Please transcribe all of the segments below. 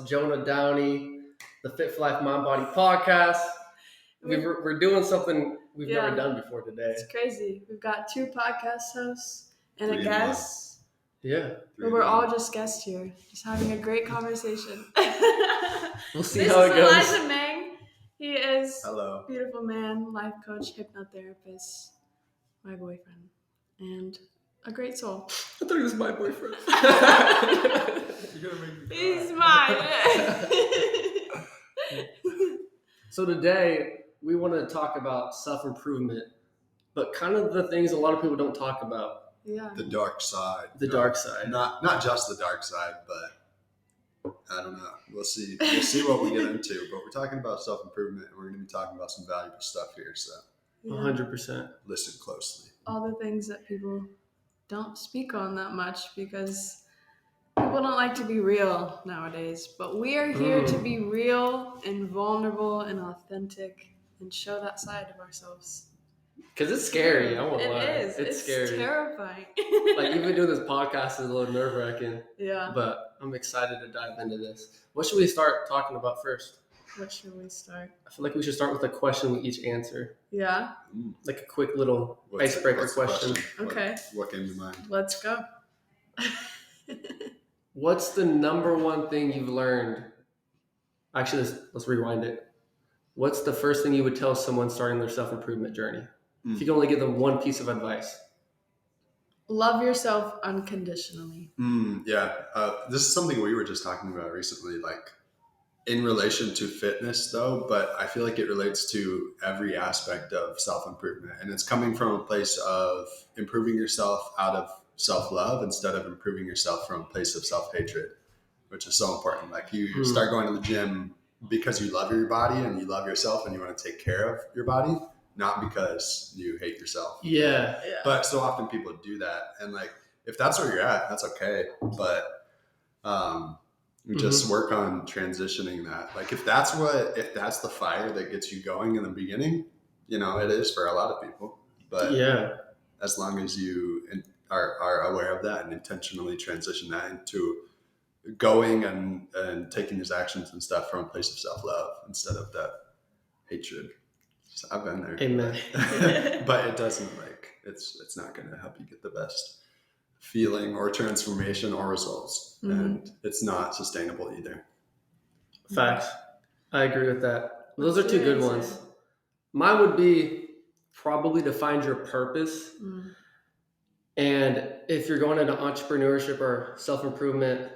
Jonah, Downey, the Fit for Life Mind Body podcast. We're doing something we've never done before today. It's crazy. We've got 2 podcast hosts and a guest. Yeah. But we're all just guests here, just having a great conversation. We'll see how it goes. This is Elijah Mang. He is a beautiful man, life coach, hypnotherapist, my boyfriend, and a great soul. I thought he was my boyfriend. You're gonna make me He's mine. So today we want to talk about self-improvement, but kind of the things a lot of people don't talk about. Yeah. The dark side. The dark side. Not just the dark side, but I don't know. We'll see. We'll see what we get into. But we're talking about self-improvement, and we're going to be talking about some valuable stuff here. So 100%. Listen closely. All the things that people don't speak on that much because people don't like to be real nowadays. But we are here to be real and vulnerable and authentic and show that side of ourselves. Because it's scary. I won't lie. It is. It's scary. Terrifying. Like, even doing this podcast is a little nerve-wracking. Yeah. But I'm excited to dive into this. What should we start talking about first? What should we start? I feel like we should start with a question we each answer. Yeah. Like a quick little icebreaker question. Okay. What came to mind? Let's go. What's the number one thing you've learned? Actually, let's rewind it. What's the first thing you would tell someone starting their self-improvement journey? If you can only give them one piece of advice. Love yourself unconditionally. This is something we were just talking about recently, like in relation to fitness though, but I feel like it relates to every aspect of self-improvement, and it's coming from a place of improving yourself out of self-love instead of improving yourself from a place of self-hatred, which is so important. Like you start going to the gym because you love your body and you love yourself and you want to take care of your body, not because you hate yourself. Yeah. But so often people do that. And like, if that's where you're at, that's okay. But we just work on transitioning that. Like if that's the fire that gets you going in the beginning, it is for a lot of people. But as long as you are aware of that and intentionally transition that into going and taking these actions and stuff from a place of self-love instead of that hatred. I've been there. Amen. But it doesn't it's not going to help you get the best feeling or transformation or results. And it's not sustainable either. Facts. I agree with that. Those are 2 good ones. Mine would be probably to find your purpose. And if you're going into entrepreneurship or self-improvement,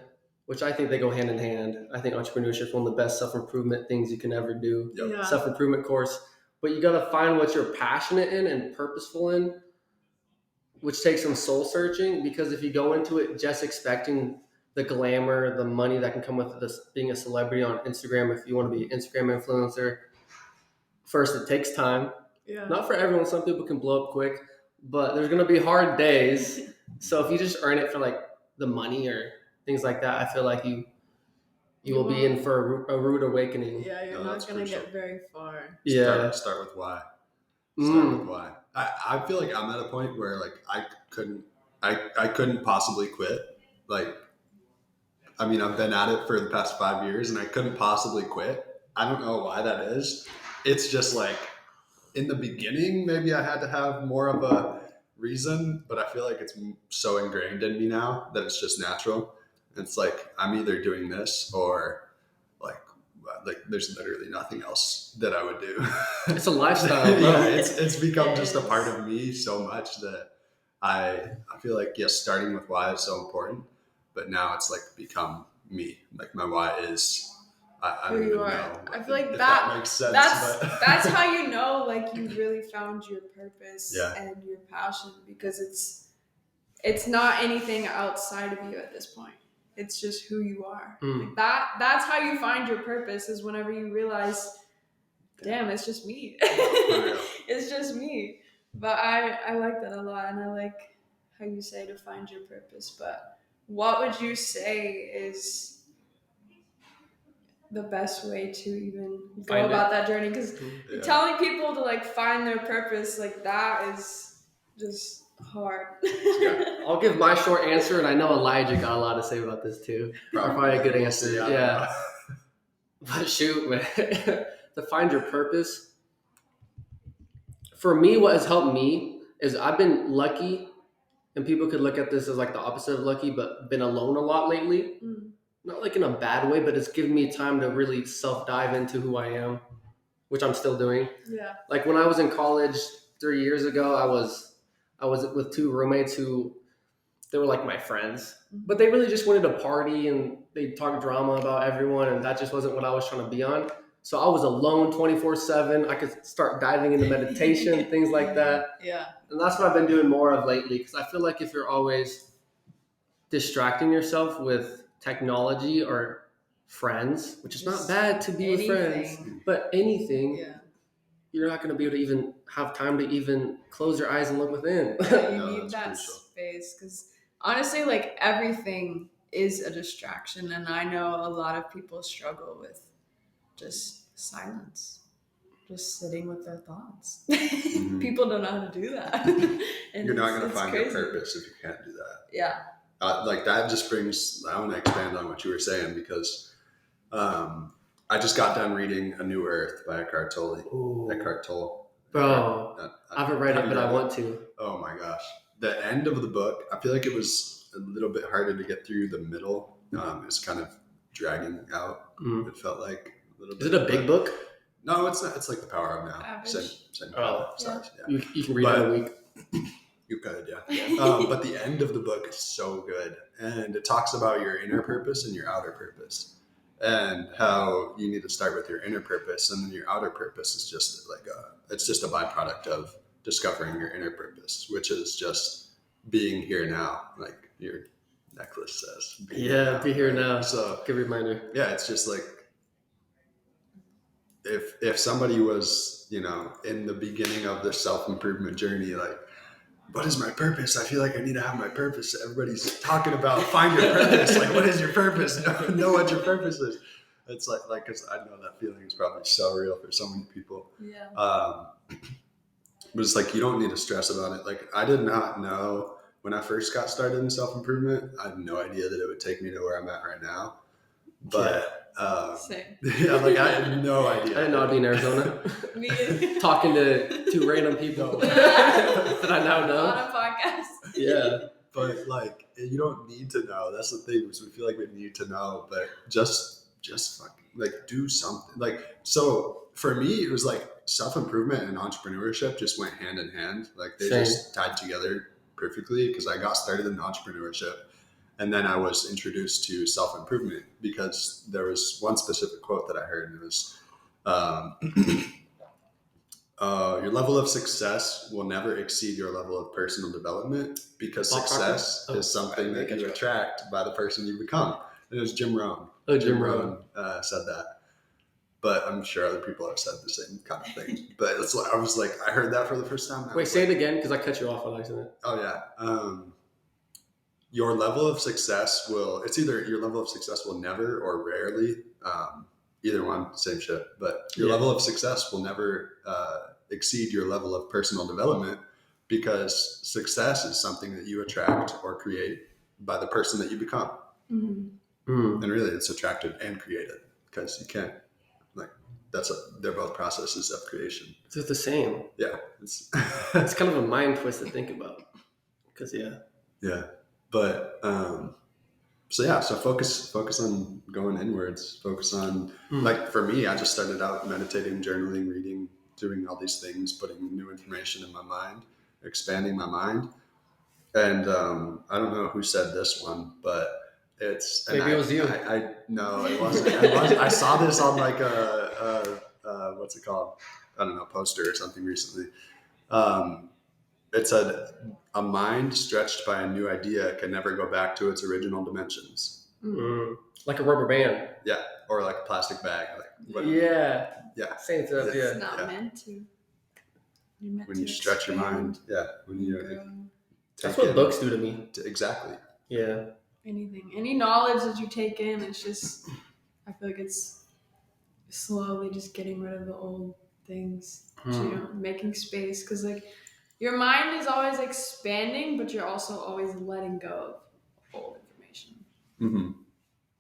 which I think they go hand in hand. I think entrepreneurship is one of the best self-improvement things you can ever do. Yep. Yeah. Self-improvement course. But you got to find what you're passionate in and purposeful in, which takes some soul searching, because if you go into it just expecting the glamour, the money that can come with this, being a celebrity on Instagram, if you want to be an Instagram influencer, first, it takes time. Yeah. Not for everyone. Some people can blow up quick, but there's going to be hard days. So if you just earn it for like the money or things like that, I feel like you will be in for a rude awakening. Yeah, you're not going to get very far. Start with why. Start with why. I feel like I'm at a point where like I couldn't possibly quit. Like, I mean, I've been at it for the past 5 years and I couldn't possibly quit. I don't know why that is. It's just like in the beginning, maybe I had to have more of a reason, but I feel like it's so ingrained in me now that it's just natural. It's like I'm either doing this or like there's literally nothing else that I would do. It's a lifestyle. It's become just a part of me so much that I feel like starting with why is so important, but now it's like become me. Like my why is I don't even know. I feel like that makes sense. That's how you know like you really found your purpose and your passion, because it's not anything outside of you at this point. It's just who you are. Like that's how you find your purpose, is whenever you realize, damn, it's just me. It's just me. But I like that a lot, and I like how you say to find your purpose. But what would you say is the best way to even go about that journey? Because telling people to like find their purpose, like that is just hard. I'll give my short answer, and I know Elijah got a lot to say about this too. Probably a good answer. But shoot, man, to find your purpose. For me, what has helped me is I've been lucky, and people could look at this as like the opposite of lucky, but been alone a lot lately. Not like in a bad way, but it's given me time to really self dive into who I am, which I'm still doing. Yeah. Like when I was in college 3 years ago, I was with two roommates who they were like my friends, but they really just wanted to party and they talk drama about everyone, and that just wasn't what I was trying to be on. So I was alone 24/7. I could start diving into meditation, things like that. Yeah. And that's what I've been doing more of lately, because I feel like if you're always distracting yourself with technology or friends, which is not bad to be with friends, but anything, you're not going to be able to even have time to even close your eyes and look within. You need that space, because honestly, like everything is a distraction, and I know a lot of people struggle with just silence, just sitting with their thoughts. People don't know how to do that. And you're not going to find crazy. your purpose if you can't do that. Yeah. Like that just brings, I want to expand on what you were saying, because I just got done reading A New Earth by Eckhart Tolle. Bro, I haven't read it, but I want to. Oh my gosh. The end of the book, I feel like it was a little bit harder to get through. The middle is kind of dragging out. It felt like a little bit. Is it a big book? No, it's not. It's like The Power of Now. Same size. Yeah. You can read it in a week. You could, yeah. But the end of the book is so good. And it talks about your inner purpose and your outer purpose, and how you need to start with your inner purpose, and then your outer purpose is just like it's just a byproduct of discovering your inner purpose, which is just being here now, like your necklace says. Be here now. So good reminder. Yeah, it's just like if somebody was, in the beginning of their self-improvement journey, like, what is my purpose? I feel like I need to have my purpose. Everybody's talking about find your purpose. Like, what is your purpose? Know what your purpose is. It's like, because I know that feeling is probably so real for so many people. Yeah. But it's like, you don't need to stress about it. Like, I did not know when I first got started in self-improvement, I had no idea that it would take me to where I'm at right now. But same. Yeah, like I had no idea. I didn't know I'd be in Arizona. Me talking to two random people that I now know on a podcast. Yeah, but like, you don't need to know. That's the thing. We feel like we need to know, but just fucking like do something. Like, so for me, it was like self-improvement and entrepreneurship just went hand in hand. Like they just tied together perfectly, because I got started in entrepreneurship. And then I was introduced to self-improvement because there was one specific quote that I heard, and it was, your level of success will never exceed your level of personal development, because success is something that you attract by the person you become. And it was Jim Rohn. Jim Rohn said that. But I'm sure other people have said the same kind of thing. But it's like, I was like, I heard that for the first time. Wait, say it again, because I cut you off on accident. Oh, yeah. Your level of success it's either your level of success will never or rarely, either one, same shit, but your level of success will never exceed your level of personal development, because success is something that you attract or create by the person that you become. And really it's attracted and created, because you can't, like, they're both processes of creation. It's the same. Yeah. It's kind of a mind twist to think about, because yeah. But so focus on going inwards. Focus on like, for me, I just started out meditating, journaling, reading, doing all these things, putting new information in my mind, expanding my mind. And I don't know who said this one, but maybe it was you. No, it wasn't. I saw this on like a what's it called? I don't know, poster or something recently. It said, a mind stretched by a new idea can never go back to its original dimensions. Like a rubber band. Yeah. Or like a plastic bag. Like, yeah. Same stuff. Yeah. It's not meant to. When you stretch your mind. Yeah. When you that's what books do to me. Exactly. Yeah. Anything. Any knowledge that you take in, it's just, I feel like it's slowly just getting rid of the old things. Making space. Because like, your mind is always expanding, but you're also always letting go of old information.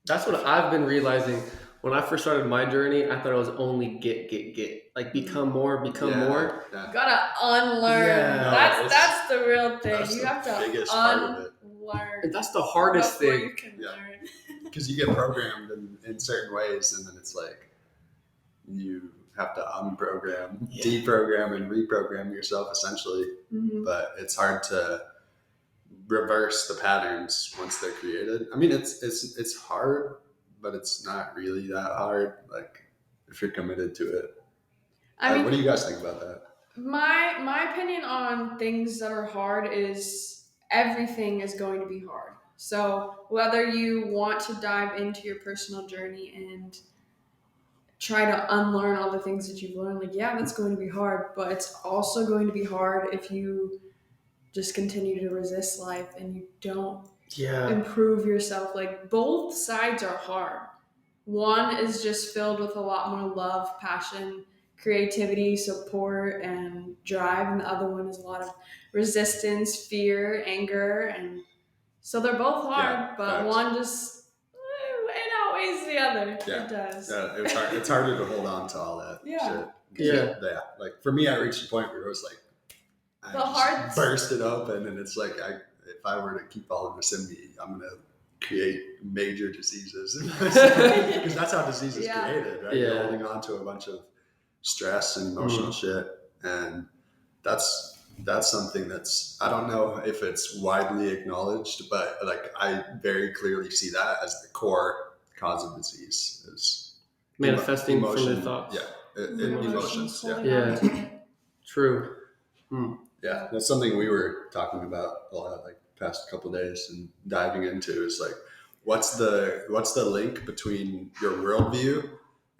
That's what I've been realizing. when I first started my journey, I thought it was only get, like become more. You gotta unlearn. Yeah. That's the real thing. That's You the have to biggest part of it. unlearn. And that's the hardest before thing. You can learn. Because you get programmed in certain ways, and then it's like you have to unprogram, deprogram, and reprogram yourself essentially. Mm-hmm. But it's hard to reverse the patterns once they're created. I mean, it's hard, but it's not really that hard. Like if you're committed to it. I mean, what do you guys think about that? My opinion on things that are hard is everything is going to be hard. So whether you want to dive into your personal journey and try to unlearn all the things that you've learned, like, yeah, that's going to be hard, but it's also going to be hard if you just continue to resist life and you don't improve yourself. Like, both sides are hard. One is just filled with a lot more love, passion, creativity, support, and drive, and the other one is a lot of resistance, fear, anger, and so they're both hard, but one just it outweighs the other. Yeah. It does. Yeah, it's harder to hold on to all that shit. Yeah. Like for me, I reached a point where it was like I just bursted open, and it's like if I were to keep all of this in me, I'm gonna create major diseases because that's how disease is created, right? You're holding on to a bunch of stress and emotional shit, and that's something that's, I don't know if it's widely acknowledged, but like I very clearly see that as the core cause of disease is manifesting from the thoughts. Emotions. True. Yeah, that's something we were talking about a lot, like past couple of days, and diving into is like, what's the link between your worldview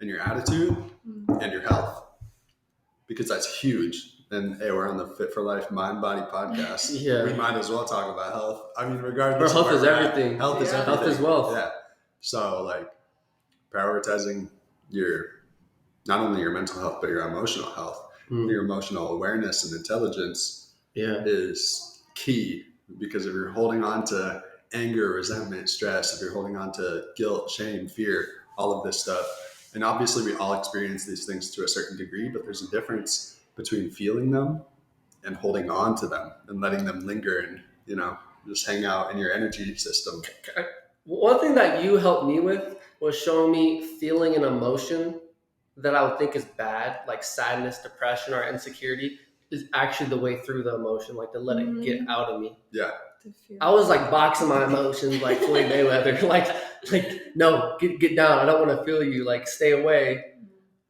and your attitude and your health? Because that's huge. And hey, we're on the Fit for Life Mind Body podcast. We might as well talk about health. I mean, regardless, health is everything. Health is everything. Health is wealth. Yeah. So like prioritizing not only your mental health but your emotional health. Your emotional awareness and intelligence is key, because if you're holding on to anger, resentment, stress, if you're holding on to guilt, shame, fear, all of this stuff, and obviously we all experience these things to a certain degree, but there's a difference between feeling them and holding on to them and letting them linger and, just hang out in your energy system. One thing that you helped me with was showing me feeling an emotion that I would think is bad, like sadness, depression, or insecurity, is actually the way through the emotion, like to let it get out of me. Yeah. I was like boxing my emotions like Floyd Mayweather, like no, get down. I don't want to feel you, like stay away.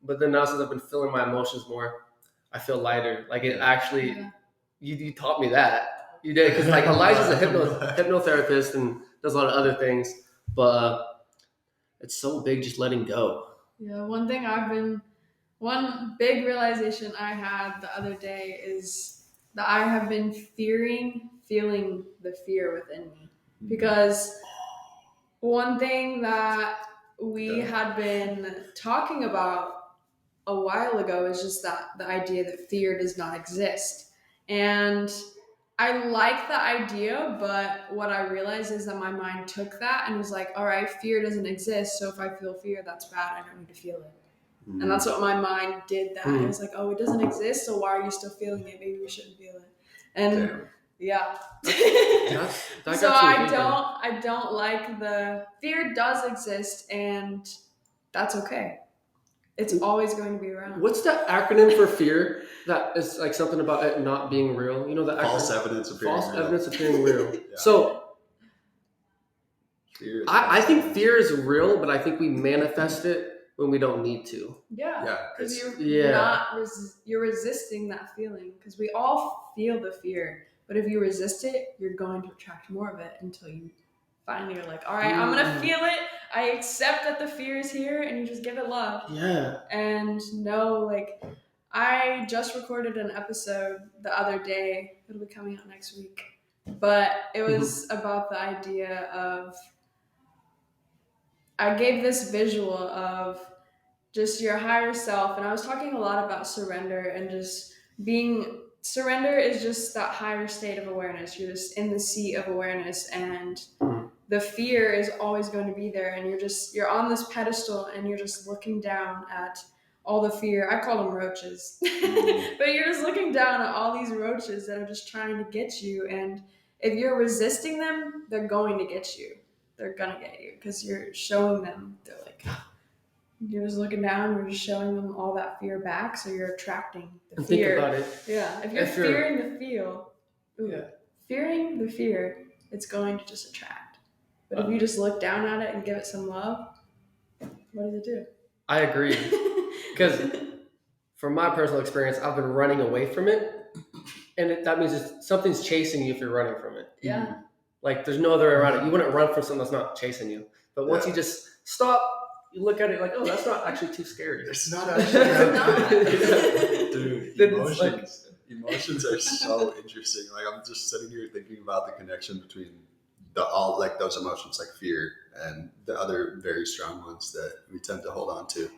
But then now since I've been feeling my emotions more, I feel lighter. Like it actually, you taught me that. You did, because like Elijah's a hypnotherapist and does a lot of other things, but it's so big just letting go. Yeah, one big realization I had the other day is that I have been feeling the fear within me. Because one thing that we had been talking about a while ago is just that the idea that fear does not exist. And I like the idea, but what I realized is that my mind took that and was like, all right, fear doesn't exist, so if I feel fear, that's bad, I don't need to feel it. And that's what my mind did. That it was like, oh, it doesn't exist, so why are you still feeling it? Maybe we shouldn't feel it. And so I don't like the fear does exist, and that's okay. It's always going to be around. What's the acronym for fear? That is like something about it not being real. You know, the false evidence appearing real. So I think fear is real, but I think we manifest it when we don't need to. Yeah. Because you're resisting that feeling. Because we all feel the fear, but if you resist it, you're going to attract more of it until you finally are like, all right, I'm gonna feel it. I accept that the fear is here, and you just give it love. Yeah. And no, like, I just recorded an episode the other day. It'll be coming out next week. But it was about the idea of, I gave this visual of just your higher self, and I was talking a lot about surrender and just surrender is just that higher state of awareness. You're just in the seat of awareness, and the fear is always going to be there, and you're on this pedestal and you're just looking down at all the fear. I call them roaches. But you're just looking down at all these roaches that are just trying to get you, and if you're resisting them, they're going to get you. They're gonna get you because you're showing them. They're like, you're just looking down, you're just showing them all that fear back, so you're attracting the fear. Think about it. Yeah, if you're fearing the fear, it's going to just attract. But if you just look down at it and give it some love, what does it do? I agree. Because from my personal experience, I've been running away from it. And that means something's chasing you if you're running from it. Yeah. Like there's no other way around it. You wouldn't run from something that's not chasing you. But once you just stop, you look at it like, oh, that's not actually too scary. It's not actually Dude, emotions are so interesting. Like I'm just sitting here thinking about the connection between those emotions like fear and the other very strong ones that we tend to hold on to.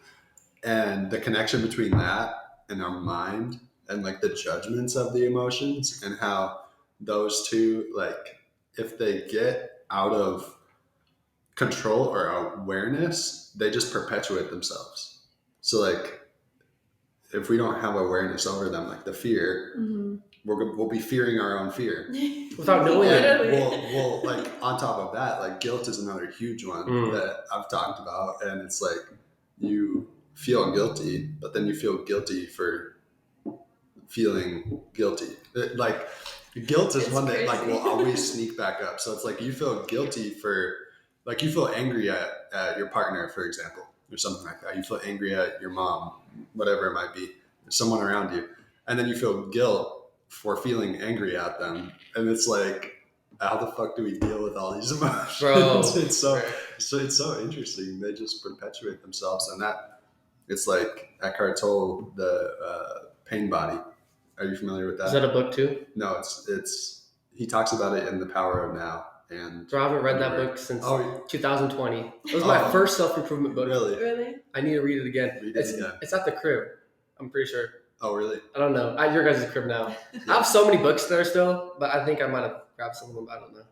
And the connection between that and our mind and like the judgments of the emotions, and how those two, like if they get out of control or awareness, they just perpetuate themselves. So like if we don't have awareness over them, like the fear, we'll be fearing our own fear without knowing it. We'll like on top of that, like guilt is another huge one that I've talked about, and it's like you feel guilty, but then you feel guilty for feeling guilty. Like guilt is one that like will always sneak back up. So it's like you feel guilty for, like you feel angry at your partner, for example, or something like that. You feel angry at your mom, whatever it might be, someone around you. And then you feel guilt for feeling angry at them. And it's like, how the fuck do we deal with all these emotions? Bro. It's so interesting. They just perpetuate themselves. And that, it's like Eckhart Tolle, the pain body. Are you familiar with that? Is that a book too? No, it's he talks about it in The Power of Now. And so I haven't read that book since 2020. It was my first self-improvement book. Really? I need to read it again. It's at the crib. I'm pretty sure. Oh, really? I don't know. At your guys' crib now. I have so many books there still, but I think I might have grabbed some of them. I don't know.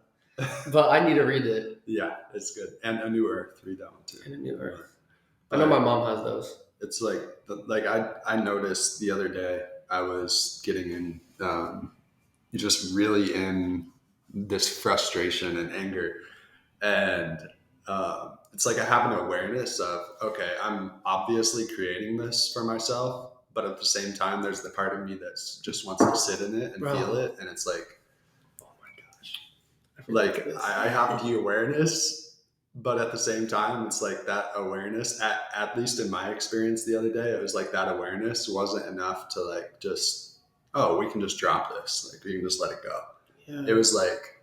But I need to read it. Yeah, it's good. And A New Earth. Read that one too. And A New Earth. I know my mom has those. It's like I noticed the other day I was getting in just really in this frustration and anger, and it's like I have an awareness of, okay, I'm obviously creating this for myself, but at the same time there's the part of me that just wants to sit in it and feel it, and it's like, oh my gosh, like I have the awareness, but at the same time it's like that awareness, at least in my experience the other day, it was like that awareness wasn't enough to like just, oh, we can just drop this, like we can just let it go. It was like,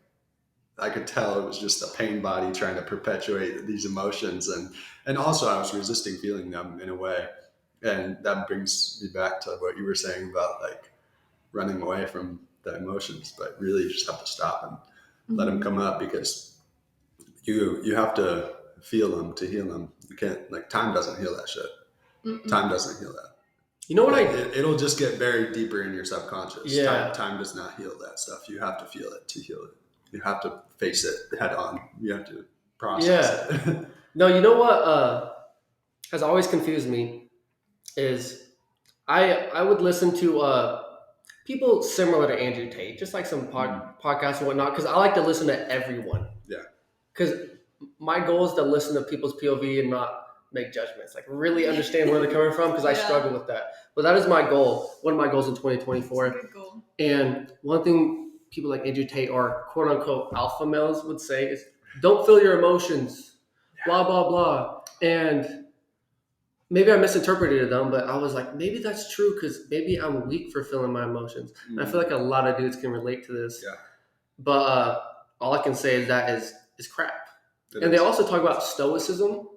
I could tell it was just a pain body trying to perpetuate these emotions. And also I was resisting feeling them in a way. And that brings me back to what you were saying about like running away from the emotions, but really you just have to stop and let them come up, because you have to feel them to heal them. You can't, like, time doesn't heal that shit. Time doesn't heal that. You know what it'll just get buried deeper in your subconscious. Yeah. Time does not heal that stuff. You have to feel it to heal it. You have to face it head on. You have to process it. No, you know what has always confused me is I would listen to people similar to Andrew Tate, just like some podcasts and whatnot, because I like to listen to everyone. Yeah. Because my goal is to listen to people's POV and not make judgments, like really understand where they're coming from, because I struggle with that. But that is my goal. One of my goals in 2024. That's a good goal. And one thing people like Andrew Tate or quote unquote alpha males would say is, don't feel your emotions, blah, blah, blah. And maybe I misinterpreted them, but I was like, maybe that's true, because maybe I'm weak for feeling my emotions. And I feel like a lot of dudes can relate to this. Yeah. But all I can say is that is crap. They also talk about stoicism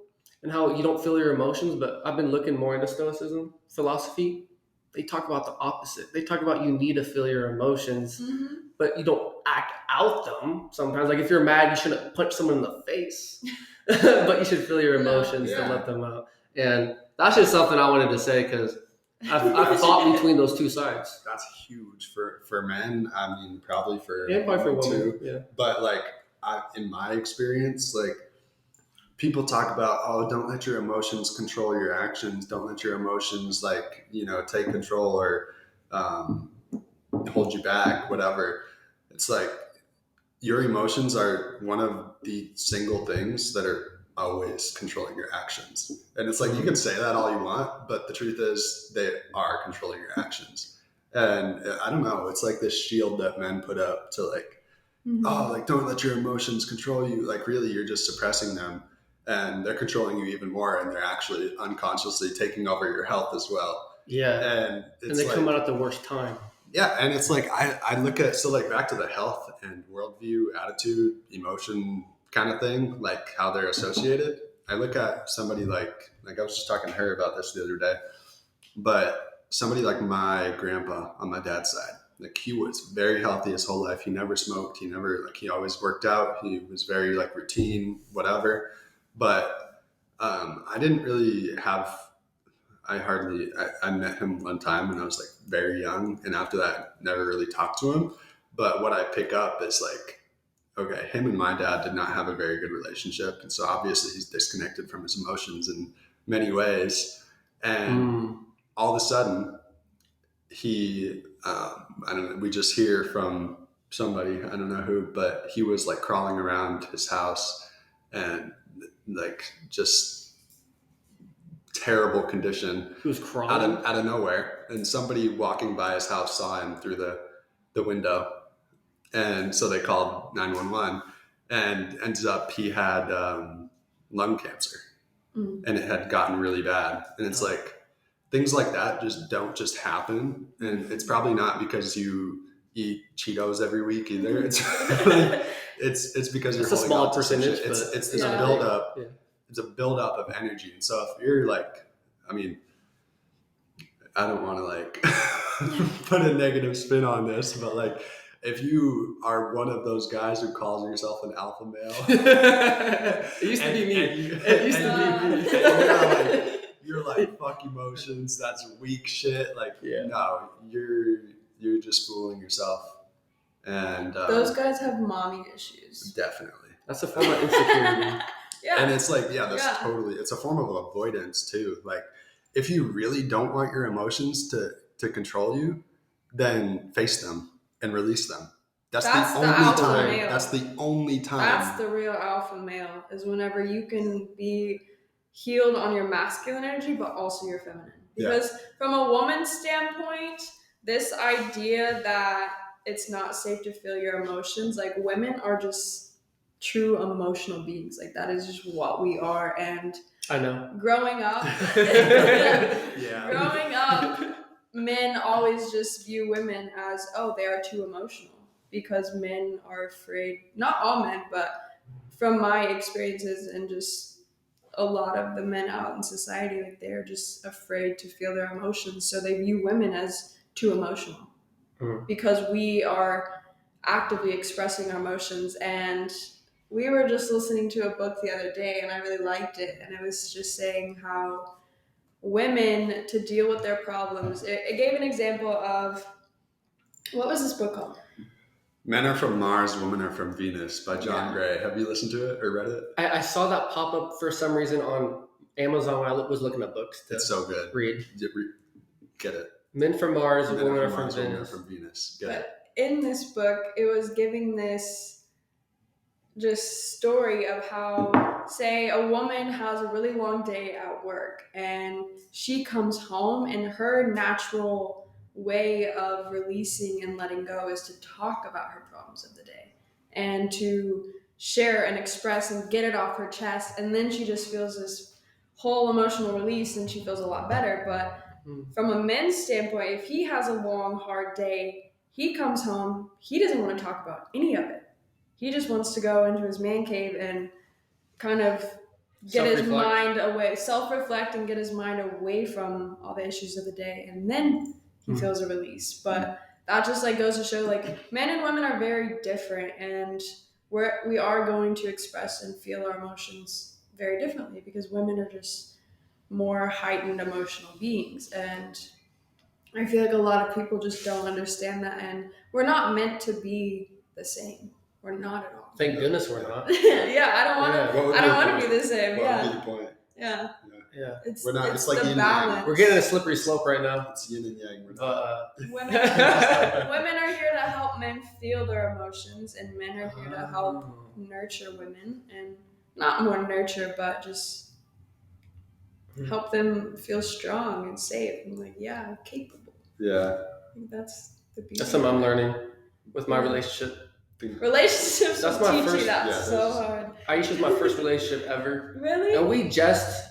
and how you don't feel your emotions, but I've been looking more into stoicism philosophy. They talk about the opposite. They talk about you need to feel your emotions, but you don't act out them sometimes. Like if you're mad, you shouldn't punch someone in the face, but you should feel your emotions to let them out. And that's just something I wanted to say, because I've thought between those two sides. That's huge for men. I mean, probably for women too. Yeah. But like, in my experience, like people talk about, oh, don't let your emotions control your actions. Don't let your emotions like, take control or hold you back, whatever. It's like your emotions are one of the single things that are always controlling your actions. And it's like, you can say that all you want, but the truth is they are controlling your actions. And I don't know, it's like this shield that men put up to like, oh, like don't let your emotions control you. Like really, you're just suppressing them and they're controlling you even more. And they're actually unconsciously taking over your health as well. Yeah. And they come out at the worst time. Yeah, and it's like I look at, so like back to the health and worldview, attitude, emotion kind of thing, like how they're associated. I look at somebody like I was just talking to her about this the other day, but somebody like my grandpa on my dad's side, like he was very healthy his whole life. He never smoked. He always worked out. He was very like routine, whatever. But I didn't really have I met him one time when I was like very young, and after that, never really talked to him. But what I pick up is like, okay, him and my dad did not have a very good relationship, and so obviously he's disconnected from his emotions in many ways. And all of a sudden, he, I don't know, we just hear from somebody, I don't know who, but he was like crawling around his house and like just terrible condition. He was crawling out of nowhere, and somebody walking by his house saw him through the window, and so they called 911. And ends up he had lung cancer, and it had gotten really bad. And it's like things like that just don't just happen, and it's probably not because you eat Cheetos every week either. It's like, it's because you're holding a small on to percentage. It's a buildup. Yeah. It's a buildup of energy. And so if you're like, I mean, I don't want to like put a negative spin on this, but like if you are one of those guys who calls yourself an alpha male, it used to be me. It used to be me. You're like fuck emotions. That's weak shit. Like no, you're just fooling yourself. And those guys have mommy issues. Definitely, that's a form of insecurity. Yeah. And it's like, totally, it's a form of avoidance too. Like if you really don't want your emotions to control you, then face them and release them. That's the only time. Male. That's the only time. That's the real alpha male, is whenever you can be healed on your masculine energy, but also your feminine. Because from a woman's standpoint, this idea that it's not safe to feel your emotions, like women are just true emotional beings. Like that is just what we are. And I know. Growing up, men always just view women as, oh, they are too emotional, because men are afraid. Not all men, but from my experiences and just a lot of the men out in society, like they're just afraid to feel their emotions. So they view women as too emotional because we are actively expressing our emotions. And we were just listening to a book the other day, and I really liked it. And it was just saying how women, to deal with their problems, it gave an example of, what was this book called? Men Are From Mars, Women Are From Venus by John Gray. Have you listened to it or read it? I saw that pop up for some reason on Amazon when I was looking at books. It's so good. Read. Get it. Men from Mars, Women Are From Venus. Get it. In this book, it was giving this just story of how, say, a woman has a really long day at work and she comes home, and her natural way of releasing and letting go is to talk about her problems of the day and to share and express and get it off her chest. And then she just feels this whole emotional release and she feels a lot better. But from a man's standpoint, if he has a long, hard day, he comes home, he doesn't want to talk about any of it. He just wants to go into his man cave and kind of get his mind away, self-reflect and get his mind away from all the issues of the day. And then he feels a release. But that just like goes to show, like, men and women are very different, and we are going to express and feel our emotions very differently, because women are just more heightened emotional beings. And I feel like a lot of people just don't understand that, and we're not meant to be the same. or not at all. Thank goodness we're not. Yeah, I don't want to. What would I be don't the want to point? be the same. What would be Yeah, the point? yeah. Yeah. We're not. It's like the yin and yang. balance. We're getting a slippery slope right now. It's yin and yang. We're not. But Women are here to help men feel their emotions, and men are here to help nurture women, and not more nurture, but just help them feel strong and safe. And like, yeah, I'm capable. Yeah. I think that's the beauty. that's something I'm learning with my relationship. Relationships That's will my teach first- you that yeah, so hard. Aisha's my first relationship ever. Really? And we just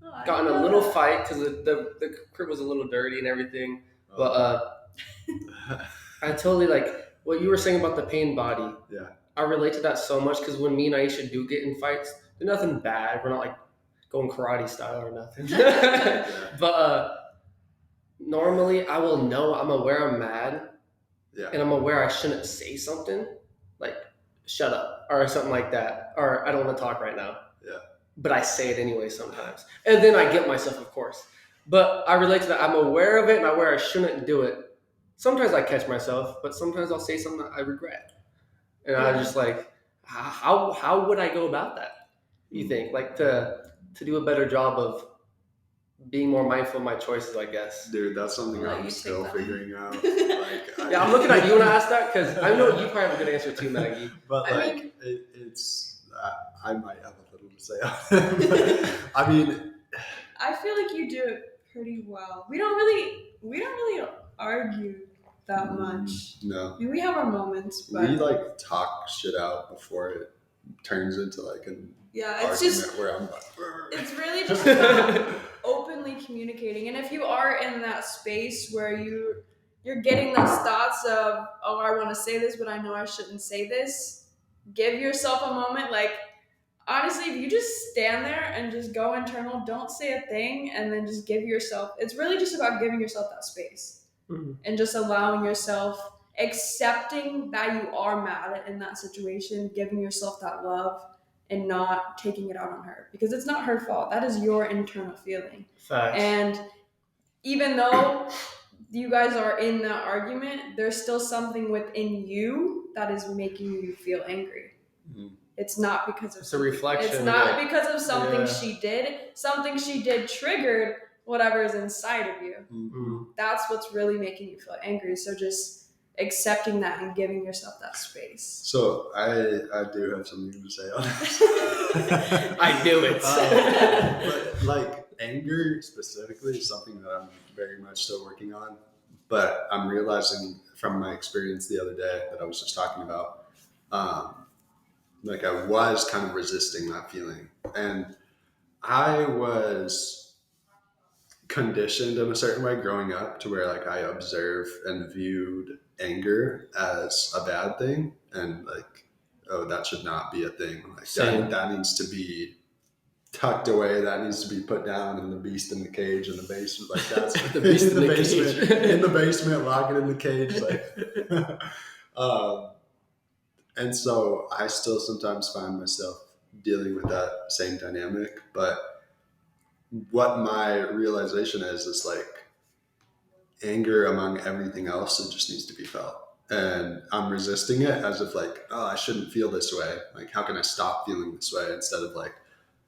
Oh, I got in didn't a know little that. fight because the crib was a little dirty and everything. But I totally like what you were saying about the pain body. Yeah. I relate to that so much because when me and Aisha do get in fights, they're nothing bad. We're not like going karate style or nothing. But normally I will know, I'm aware I'm mad. Yeah. And I'm aware I shouldn't say something like shut up or something like that, or I don't want to talk right now. Yeah. But I say it anyway sometimes, and then I get myself, of course. But I relate to that. I'm aware of it and I'm aware I shouldn't do it. Sometimes I catch myself, but sometimes I'll say something that I regret, and I'm just like, how would I go about that? You think like to do a better job of being more mindful of my choices, I guess. Dude, that's something I'll let I'm you still take that. figuring out. Like, Yeah, I'm looking at you when I ask that because I know you probably have a good answer too, Maggie. But I like, mean- it's I might have a little to say on it. But, I mean, I feel like you do it pretty well. We don't really argue that much. no, I mean, we have our moments, but we like talk shit out before it turns into like an yeah, it's argument just where I'm like, it's really just about openly communicating. And if you are in that space where you're getting those thoughts of, oh, I want to say this, but I know I shouldn't say this, give yourself a moment. Like, honestly, if you just stand there and just go internal, don't say a thing, and then just give yourself, it's really just about giving yourself that space and just allowing yourself, accepting that you are mad in that situation, giving yourself that love, and not taking it out on her, because it's not her fault. That is your internal feeling. Facts. And even though you guys are in that argument, there's still something within you that is making you feel angry. Mhm. It's not because of It's a reflection. It's of not it. because of something Yeah. she did. Something she did triggered whatever is inside of you. Mm. That's what's really making you feel angry. So just accepting that and giving yourself that space. So I do have something to say on this. I knew it. But like anger specifically is something that I'm very much still working on. But I'm realizing from my experience the other day that I was just talking about, like I was kind of resisting that feeling, and I was conditioned in a certain way growing up to where like I observed and viewed anger as a bad thing, and like, oh, that should not be a thing. Like that needs to be tucked away. That needs to be put down in the beast in the cage in the basement. Like that's The beast in the basement. cage. In the basement, lock it in the cage. Like, and so I still sometimes find myself dealing with that same dynamic, but what my realization is like anger among everything else, it just needs to be felt, and I'm resisting it as if like, oh, I shouldn't feel this way, like how can I stop feeling this way, instead of like,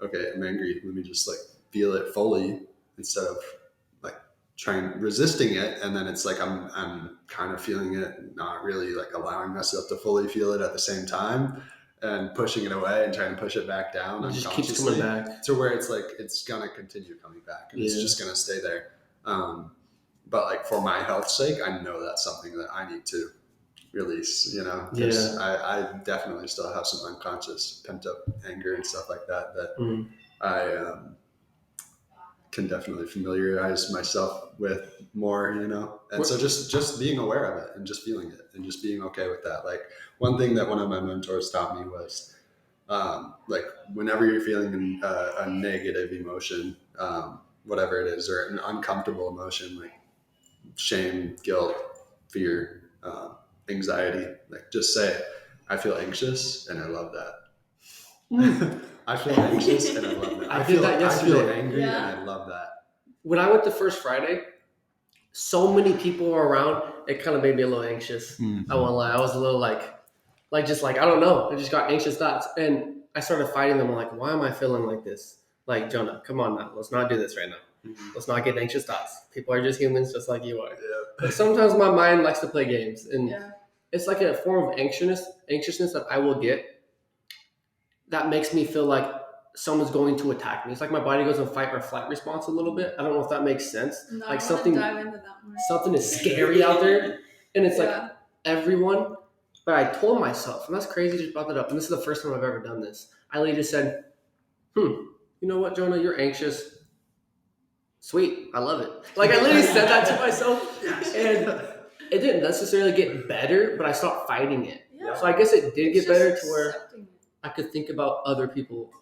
okay, I'm angry, let me just like feel it fully, instead of like trying resisting it, and then it's like I'm kind of feeling it, not really like allowing myself to fully feel it at the same time, and pushing it away and trying to push it back down It just keeps coming back to where it's like it's gonna continue coming back, and it's just gonna stay there. But like for my health's sake, I know that's something that I need to release, you know, because I definitely still have some unconscious pent up anger and stuff like that I can definitely familiarize myself with more, you know. And so just being aware of it and just feeling it and just being okay with that. Like one thing that one of my mentors taught me was like whenever you're feeling a negative emotion, whatever it is, or an uncomfortable emotion like shame, guilt, fear, anxiety, like just say, I feel anxious and I love that. I feel anxious and I love that. I did that yesterday. I feel angry and Yeah. I love that. When I went to First Friday, so many people were around, it kind of made me a little anxious. I won't lie. I was a little like, like just like I don't know, I just got anxious thoughts, and I started fighting them. I'm like, why am I feeling like this? Like, Jonah, come on now, let's not do this right now. Let's not get anxious thoughts. People are just humans, just like you are. Yeah. But sometimes my mind likes to play games, and Yeah. it's like a form of anxiousness that I will get that makes me feel like someone's going to attack me. It's like my body goes in fight or flight response a little bit. I don't know if that makes sense. No, like I wanna dive into that more. something is scary out there, and it's like everyone. But I told myself, and that's crazy. Just brought that up, and this is the first time I've ever done this. I literally just said, you know what, Jonah, you're anxious. Sweet, I love it. Like I literally said that to myself, and it didn't necessarily get better, but I stopped fighting it. Yeah. So I guess it did get better to where accepting it. I could think about other people,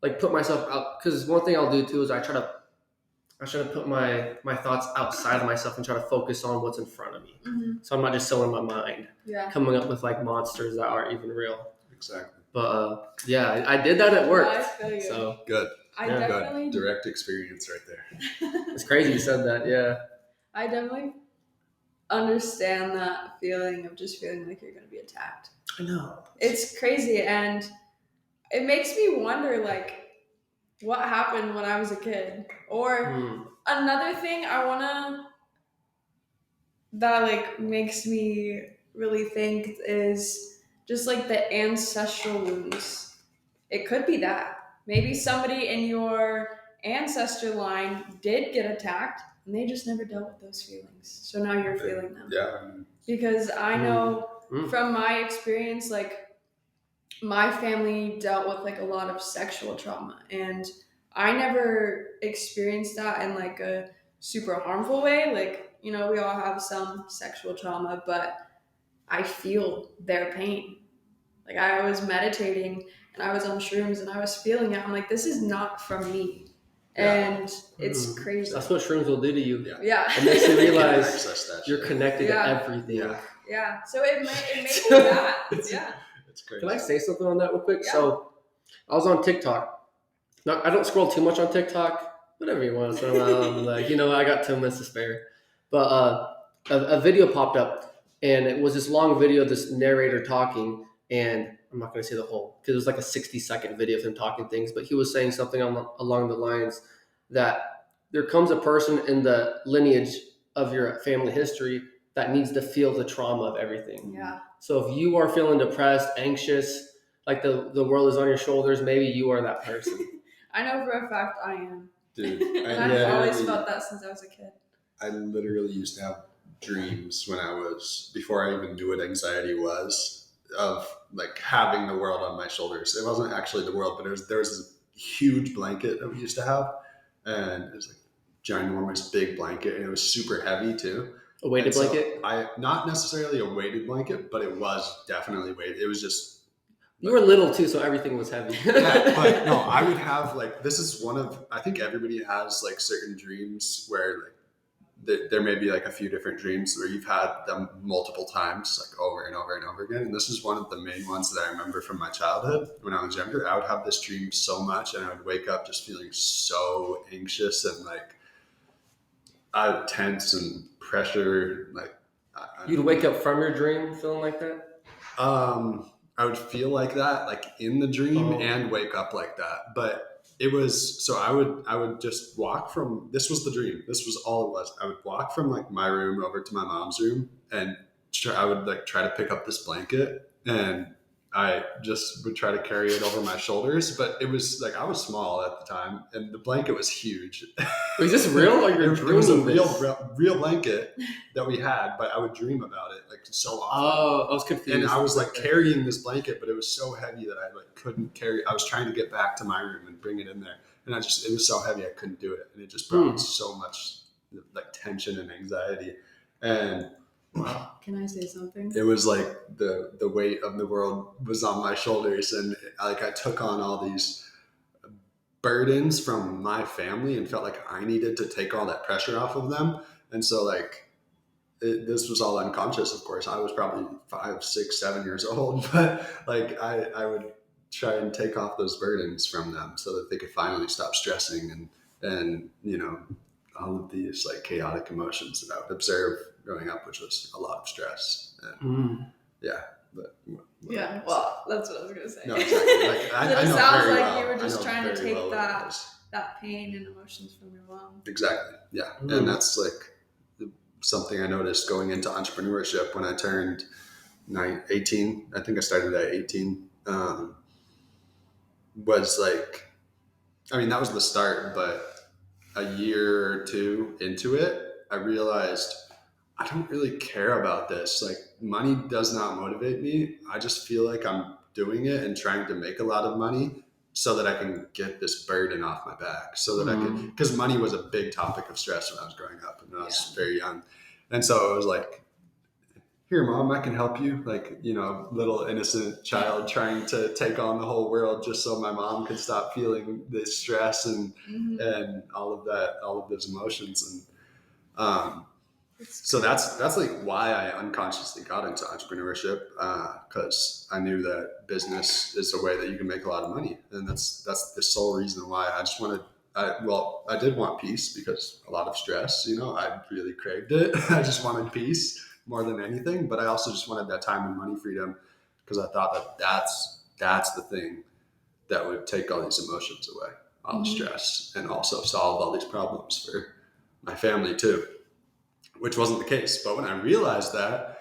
like put myself out. Because one thing I'll do too is I try to put my thoughts outside of myself and try to focus on what's in front of me. Mm-hmm. So I'm not just so in my mind, Yeah. coming up with like monsters that aren't even real. Exactly. But yeah, I did that at work. I feel you. So Good. I Yeah. definitely Direct experience right there. it's crazy you said that. Yeah. I definitely understand that feeling of just feeling like you're going to be attacked. I know. It's crazy, and it makes me wonder, like, what happened when I was a kid. Or another thing that, like, makes me really think is just, like, the ancestral wounds. It could be that. Maybe somebody in your ancestor line did get attacked, and they just never dealt with those feelings. So now you're feeling them. Yeah. Because I know from my experience, like, my family dealt with like a lot of sexual trauma, and I never experienced that in like a super harmful way. Like, you know, we all have some sexual trauma, but I feel their pain. Like, I was meditating and I was on shrooms and I was feeling it. I'm like, this is not from me. And it's crazy. That's what shrooms will do to you. Yeah. It makes you realize access that you're shit. connected to everything. Yeah. So it made me that. Yeah. It's crazy. Can I say something on that real quick? Yeah. So I was on TikTok. Now, I don't scroll too much on TikTok. Whatever you want. So like, you know, I got 10 minutes to spare. But a video popped up, and it was this long video of this narrator talking, and I'm not going to say the whole, because it was like a 60-second video of him talking things, but he was saying something along the lines that there comes a person in the lineage of your family history that needs to feel the trauma of everything. Yeah. So if you are feeling depressed, anxious, like the world is on your shoulders, maybe you are that person. I know for a fact I am. Dude, And I've always felt that since I was a kid. I literally used to have dreams before I even knew what anxiety was, of like having the world on my shoulders. It wasn't actually the world, but there was this huge blanket that we used to have, and it was like ginormous big blanket, and it was super heavy too. A weighted blanket? Not necessarily a weighted blanket, but it was definitely weighted. It was just. You were little too, so everything was heavy. Yeah, but no, I would have like, this is I think everybody has like certain dreams where like there may be like a few different dreams where you've had them multiple times, like over and over and over again. And this is one of the main ones that I remember from my childhood. When I was younger, I would have this dream so much, and I would wake up just feeling so anxious and like tense and pressure. Like You'd wake up from your dream feeling like that? I would feel like that, like in the dream, and wake up like that. But it was, so I would just walk from, this was the dream. This was all it was. I would walk from like my room over to my mom's room, and I would like try to pick up this blanket, and I just would try to carry it over my shoulders. But it was like, I was small at the time, and the blanket was huge. Was this real? Or it was a real blanket that we had, but I would dream about it like so often. Oh, I was confused. And I was like carrying this blanket, but it was so heavy that I like couldn't carry. I was trying to get back to my room and bring it in there, and it was so heavy I couldn't do it, and it just brought so much like tension and anxiety. And can I say something? It was like the weight of the world was on my shoulders, and like I took on all these burdens from my family and felt like I needed to take all that pressure off of them. And so like this was all unconscious, of course. I was probably 5, 6, 7 years old, but like I would try and take off those burdens from them so that they could finally stop stressing and you know, all of these like chaotic emotions that I would observe growing up, which was a lot of stress. And, yeah, but Yeah, well, that's what I was gonna say. no, exactly. Like, I it know sounds very like well. you were just trying to very take well what it is. that pain and emotions from your mom. Exactly. Yeah. And that's like something I noticed going into entrepreneurship when I turned 18. I think I started at 18. Was like, I mean, that was the start, but a year or two into it, I realized I don't really care about this. Like, money does not motivate me. I just feel like I'm doing it and trying to make a lot of money so that I can get this burden off my back. So that I can, because money was a big topic of stress when I was growing up and when I was very young. And so it was like, here, mom, I can help you. Like, little innocent child trying to take on the whole world just so my mom could stop feeling this stress and all of that, all of those emotions. And so that's like why I unconsciously got into entrepreneurship, because I knew that business is a way that you can make a lot of money, and that's the sole reason why I just wanted. I did want peace because a lot of stress. I really craved it. I just wanted peace more than anything, but I also just wanted that time and money freedom because I thought that that's the thing that would take all these emotions away, all the stress, and also solve all these problems for my family too. Which wasn't the case. But when I realized that,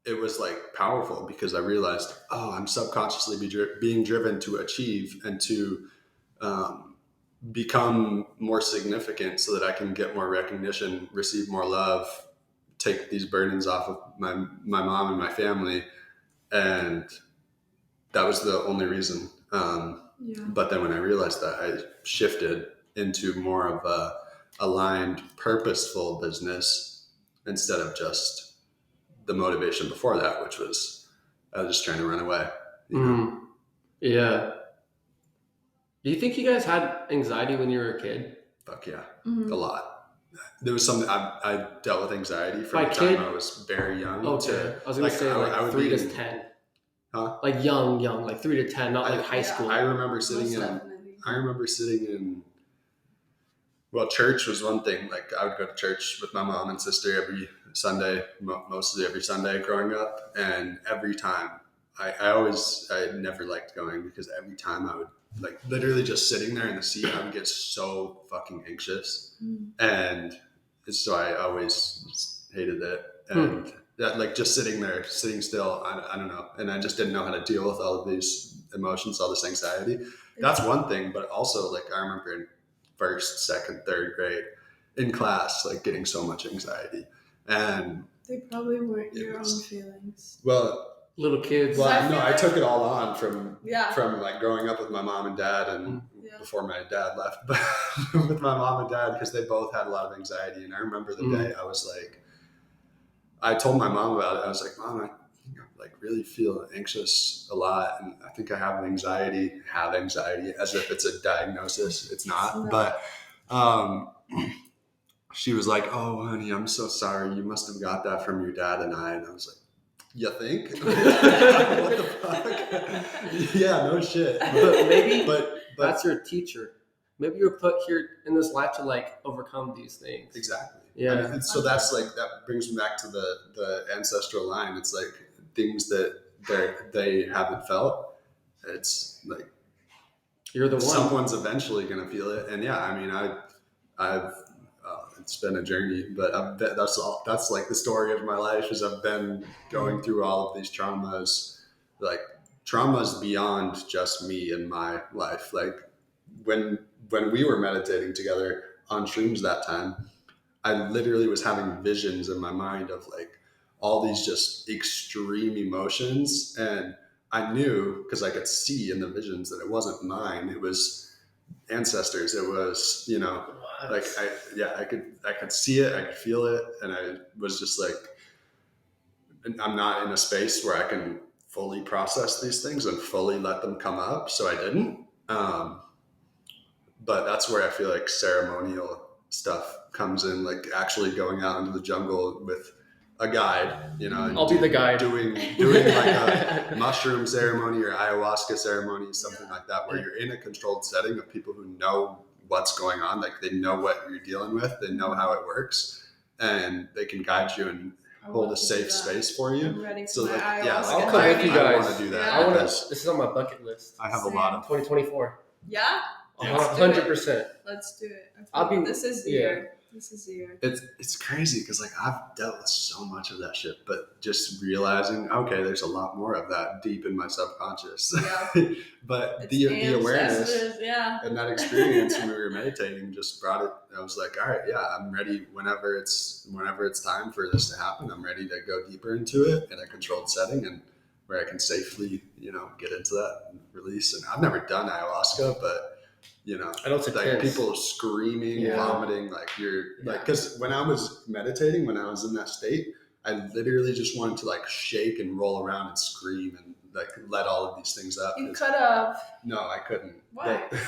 it was like powerful because I realized, I'm subconsciously being driven to achieve and to become more significant so that I can get more recognition, receive more love, take these burdens off of my mom and my family. And that was the only reason. But then when I realized that, I shifted into more of a aligned, purposeful business instead of just the motivation before that, which was I was just trying to run away. Yeah. Do you think you guys had anxiety when you were a kid? Fuck yeah, a lot. There was something I dealt with anxiety from the time I was very young. Okay, I was gonna say like 3 to 10. Huh? Like young, like 3 to 10, not like high school. I remember sitting in. Well, church was one thing. Like I would go to church with my mom and sister every Sunday, mostly every Sunday growing up. And every time I never liked going because every time I would like literally just sitting there in the seat, I would get so fucking anxious. And so I always just hated it. And that like just sitting there, sitting still, I don't know. And I just didn't know how to deal with all of these emotions, all this anxiety. That's one thing. But also like I remember in first, second, third grade in class, like getting so much anxiety. And they probably weren't your own feelings. Well, little kids. Well, no, I took it all on from like growing up with my mom and dad and before my dad left, but with my mom and dad, because they both had a lot of anxiety. And I remember the day I was like, I told my mom about it. I was like, Mom, I like really feel anxious a lot. And I think I have anxiety as if it's a diagnosis. It's not, but, she was like, oh, honey, I'm so sorry. You must have got that from your dad and I. And I was like, you think? What the fuck? Yeah, no shit. But maybe that's your teacher. Maybe you're put here in this life to like overcome these things. Exactly. Yeah. I mean, so that's like, that brings me back to the ancestral line. It's like things that they haven't felt. It's like you're the one. Someone's eventually going to feel it. And yeah, I mean, I've it's been a journey, but that's like the story of my life is I've been going through all of these traumas, like traumas beyond just me and my life. Like when we were meditating together on shrooms that time, I literally was having visions in my mind of like all these just extreme emotions. And I knew because I could see in the visions that it wasn't mine. It was ancestors. It was, like I could see it, I could feel it, and I was just like, I'm not in a space where I can fully process these things and fully let them come up, so I didn't. But that's where I feel like ceremonial stuff comes in, like actually going out into the jungle with a guide, I'll be the guide, doing like a mushroom ceremony or ayahuasca ceremony, something like that, where you're in a controlled setting of people who know what's going on, like they know what you're dealing with, they know how it works, and they can guide you and hold a safe space for you. I'm ready for So my like, ayahuasca. yeah, I'll like, come with you I guys. want to do that. Yeah. I want to. because This is on my bucket list. I have a Same. lot of 2024. Yeah? Yeah. Let's do it. 100%. Let's do it. I'll be- This is the yeah. year. This is the year. It's crazy because like I've dealt with so much of that shit, but just realizing, okay, there's a lot more of that deep in my subconscious. Yeah. But It's the awareness ancestors, yeah. and that experience when we were meditating just brought it. I was like, all right, yeah, I'm ready whenever it's time for this to happen. I'm ready to go deeper into it in a controlled setting and where I can safely, get into that and release. And I've never done ayahuasca, but I don't like people screaming, Yeah. vomiting, like because when I was meditating, when I was in that state, I literally just wanted to like shake and roll around and scream and like let all of these things out. You could have. No, I couldn't. Why? But-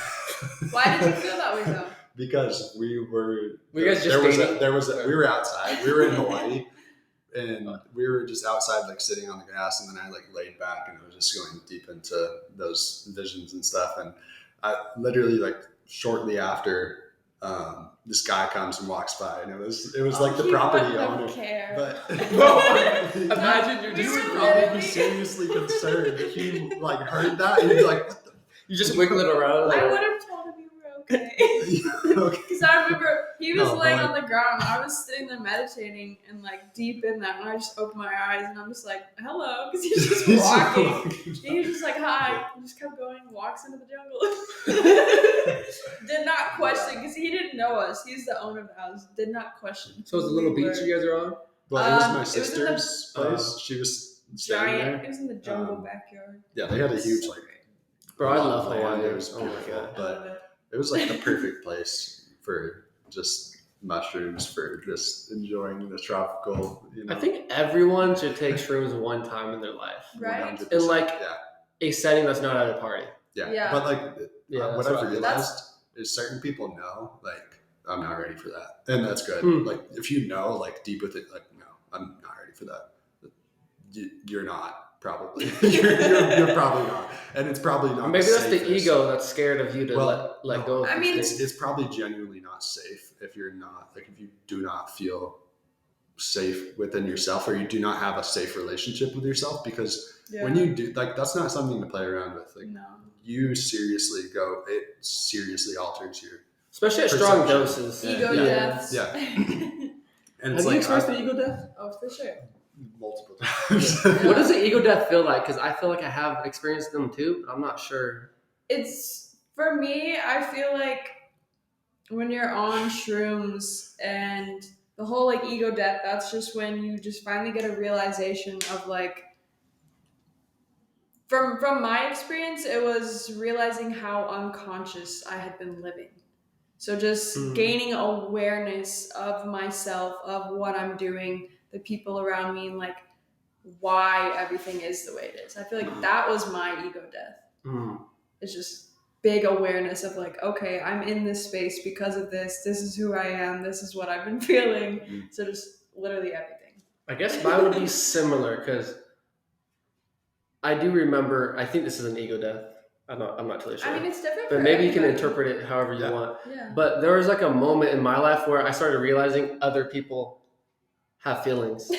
Why did you feel that way though? Because we were. Were you guys just dating? We were outside. We were in Hawaii. And we were just outside, like sitting on the grass, and then I like laid back, and I was just going deep into those visions and stuff. And I literally like shortly after, this guy comes and walks by, and it was like the property owner. Care. But Imagine you're you just would probably be seriously concerned. He like heard that, and he'd be like, what the you just wiggling around. Like, I would have told him you were okay. okay. Because I remember he was No, laying but on the ground. I was sitting there meditating and like deep in that. And I just opened my eyes and I'm just like, hello. Because he's just walking. And he's just like, hi. He just kept going, walks into the jungle. Did not question, because he didn't know us. He's the owner of the house. Did not question. so it's a little beach you guys are on? Well, it was my It was in the sister's place. She was staying Giant. there. It was in the jungle backyard. Yeah, they had a huge like. Bro, I love land. Hawaii. It was Oh my beautiful, god. but it was like the perfect place for just mushrooms, for just enjoying the tropical. I think everyone should take shrooms one time in their life. Right? 100%. In like yeah. a setting that's not at a party. Yeah. But like Yeah, what that's I've what I- realized is certain people know like I'm not ready for that, and that's good. Mm. Like if you know like deep with it, like no, I'm not ready for that. You're not. Probably you're probably not, and it's probably not. Maybe that's the safest. ego that's scared of you to let no, go of I these mean, things. It's probably genuinely not safe if you're not like if you do not feel safe within yourself, or you do not have a safe relationship with yourself, because when you do, like, that's not something to play around with. Like you seriously go, it seriously alters your Especially at strong perception. doses. Ego Yeah. deaths. Yeah. And Have you experienced the ego death? Oh, for sure. multiple times. What does the ego death feel like? Because I feel like I have experienced them too, but I'm not sure. It's, for me, I feel like when you're on shrooms and the whole like ego death, that's just when you just finally get a realization of like, from my experience, it was realizing how unconscious I had been living. So just gaining awareness of myself, of what I'm doing, the people around me, and like why everything is the way it is. I feel like that was my ego death. It's just big awareness of like, okay, I'm in this space because of this. This is who I am. This is what I've been feeling. So just literally everything. I guess mine would be similar because I do remember. I think this is an ego death. I'm not totally sure. I mean, it's different. But for maybe you can everybody. interpret it however you want. Yeah. But there was like a moment in my life where I started realizing other people have feelings.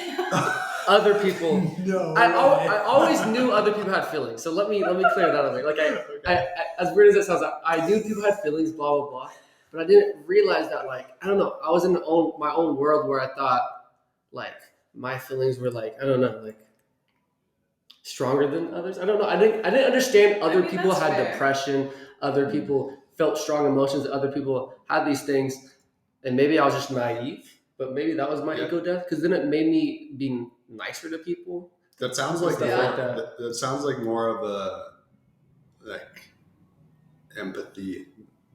Other people. No. I always knew other people had feelings. So let me clear that away. Like I as weird as it sounds, I knew people had feelings, blah blah blah. But I didn't realize that, like, I don't know, I was in my own world where I thought like my feelings were like, I don't know, like stronger than others. I don't know. I didn't understand other people that's had fair. depression, other people felt strong emotions, other people had these things, and maybe I was just naive. But maybe that was my ego death, because then it made me be nicer to people. That sounds like Stuff like that. that sounds like more of a like empathy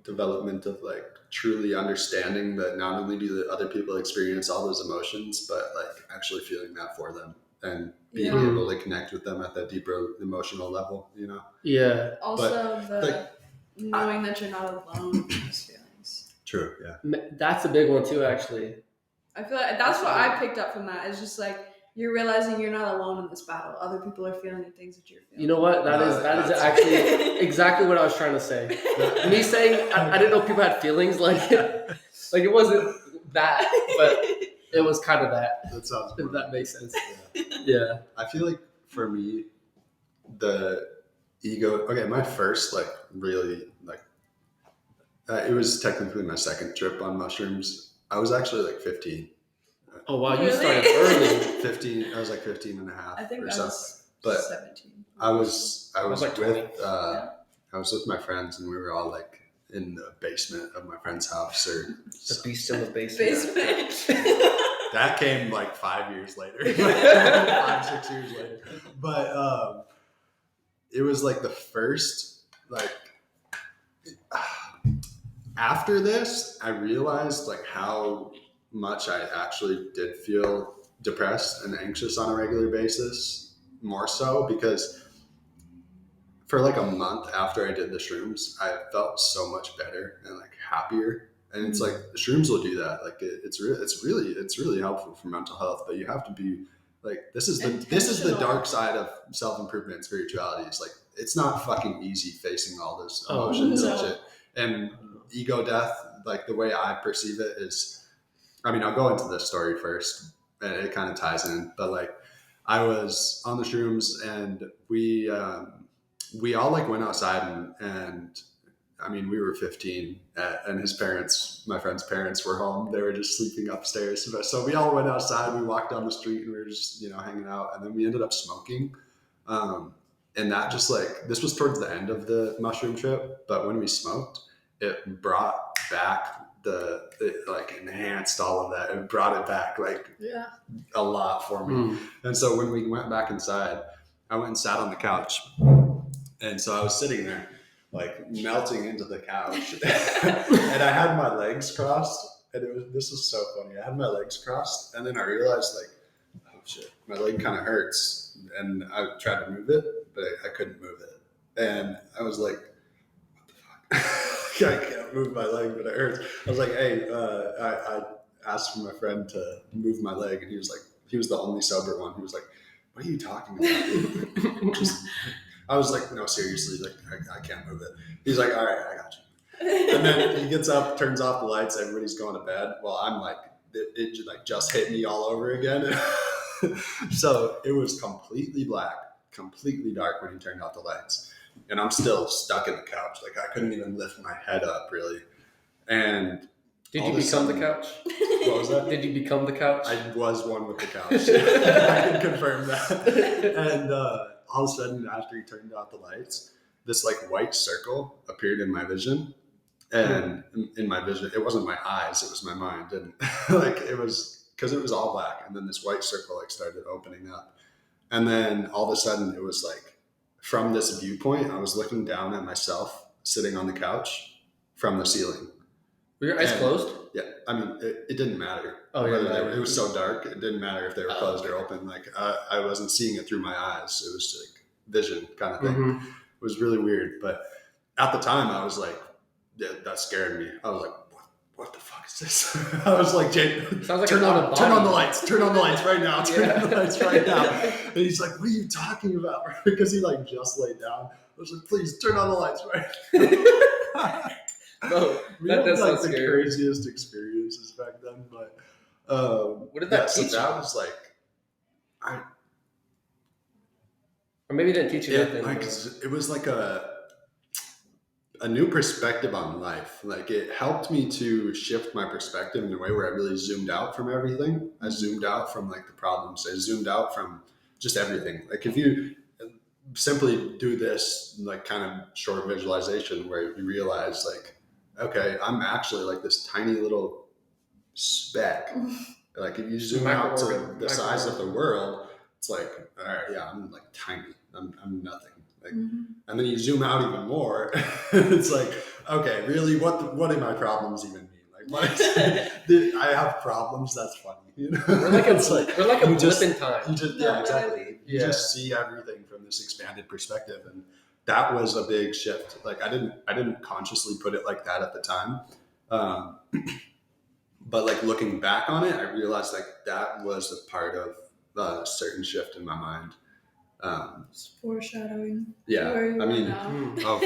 development of like truly understanding that not only do the other people experience all those emotions, but like actually feeling that for them and being Yeah. able to connect with them at that deeper emotional level, you know? Yeah. Also, like, knowing that you're not alone in those feelings. True. Yeah. That's a big one too, actually. I feel like that's what I picked up from that. It's just like you're realizing you're not alone in this battle. Other people are feeling the things that you're feeling. You know what? That is actually exactly what I was trying to say. Me saying I didn't know people had feelings, like it wasn't that, but it was kind of that. That sounds. If that makes sense. Yeah. Yeah. I feel like for me, the ego. Okay, my first like really like it was technically my second trip on mushrooms. I was actually like 15. Oh wow, you Really? started early. 15. I was like 15 and a half I think or I so. was But 17. I was like 20. with I was with my friends, and we were all like in the basement of my friend's house, or The beast in the basement. that came like 5 years later, 5-6 years later. But it was like the first like after this, I realized like how much I actually did feel depressed and anxious on a regular basis, more so because for like a month after I did the shrooms, I felt so much better and like happier. And it's like the shrooms will do that. Like it's really helpful for mental health. But you have to be like this is the dark side of self-improvement and spirituality. It's like it's not fucking easy facing all those emotions and shit. And ego death, like the way I perceive it is, I mean, I'll go into this story first, and it kind of ties in. But like, I was on the shrooms, and we all like went outside, and I mean, we were 15, and his parents, my friend's parents, were home. They were just sleeping upstairs. So we all went outside. We walked down the street, and we were just hanging out. And then we ended up smoking. And that just like, this was towards the end of the mushroom trip, but when we smoked, it brought back it like enhanced all of that. It brought it back like a lot for me. And so when we went back inside, I went and sat on the couch. And so I was sitting there like melting into the couch and I had my legs crossed, and this was so funny. I had my legs crossed, and then I realized like, oh shit, my leg kind of hurts, and I tried to move it, but I couldn't move it. And I was like, what the fuck? I can't move my leg, but it hurts. I was like, hey, I asked for my friend to move my leg, and he was the only sober one. He was like, what are you talking about? I was like, no, seriously, like I can't move it. He's like, all right, I got you. And then he gets up, turns off the lights, everybody's going to bed. Well, I'm like, it like just hit me all over again. So it was completely black, completely dark when he turned off the lights. And I'm still stuck in the couch. Like I couldn't even lift my head up really. And did you become the couch? What was that? Did you become the couch? I was one with the couch. I can confirm that. And all of a sudden, after he turned off the lights, this like white circle appeared in my vision. And in my vision, it wasn't my eyes, it was my mind. And like it was because it was all black. And then this white circle like started opening up. And then all of a sudden, it was like from this viewpoint, I was looking down at myself sitting on the couch from the ceiling. Were your eyes closed? Yeah, I mean, it didn't matter. Oh, yeah. It was so dark, it didn't matter if they were closed or open. Like, I wasn't seeing it through my eyes. It was like vision kind of thing. Mm-hmm. It was really weird. But at the time, I was like, yeah, that scared me. I was like, what the fuck is this? I was like, Jake, like turn on the lights. Turn on the lights right now. Turn on the lights right now. And he's like, what are you talking about? Because he like just laid down. I was like, please turn on the lights right now. No, that does sound the scary. craziest experiences back then, but what did that teach you? So that was like, or maybe it didn't teach you nothing. Like it was like a new perspective on life. Like it helped me to shift my perspective in a way where I really zoomed out from everything. I zoomed out from like the problems. I zoomed out from just everything. Like if you simply do this like kind of short visualization where you realize like, okay, I'm actually like this tiny little speck. Like if you zoom out to the size of the world, it's like, all right, yeah, I'm like tiny. I'm nothing. Like, and then you zoom out even more. It's like, okay, really, what do my problems even mean? Like, what is, I have problems. That's funny. You know? We're like a blip in time. Yeah, exactly. You just see everything from this expanded perspective, and that was a big shift. Like I didn't consciously put it like that at the time, but like looking back on it, I realized like that was a part of a certain shift in my mind. It's foreshadowing. Yeah, I mean,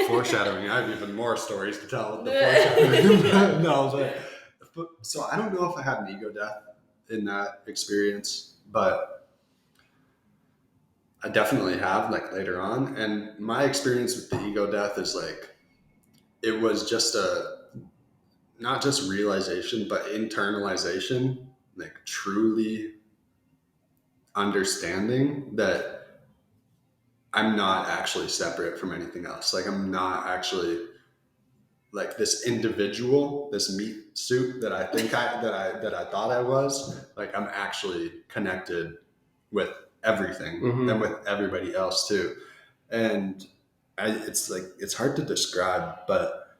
foreshadowing. I have even more stories to tell with the foreshadowing. No, but so I don't know if I had an ego death in that experience, but I definitely have like later on. And my experience with the ego death is like, it was just not just realization, but internalization, like truly understanding that I'm not actually separate from anything else. Like I'm not actually like this individual, this meat suit that I think that I thought I was. Like I'm actually connected with everything and with everybody else too. And it's like, it's hard to describe, but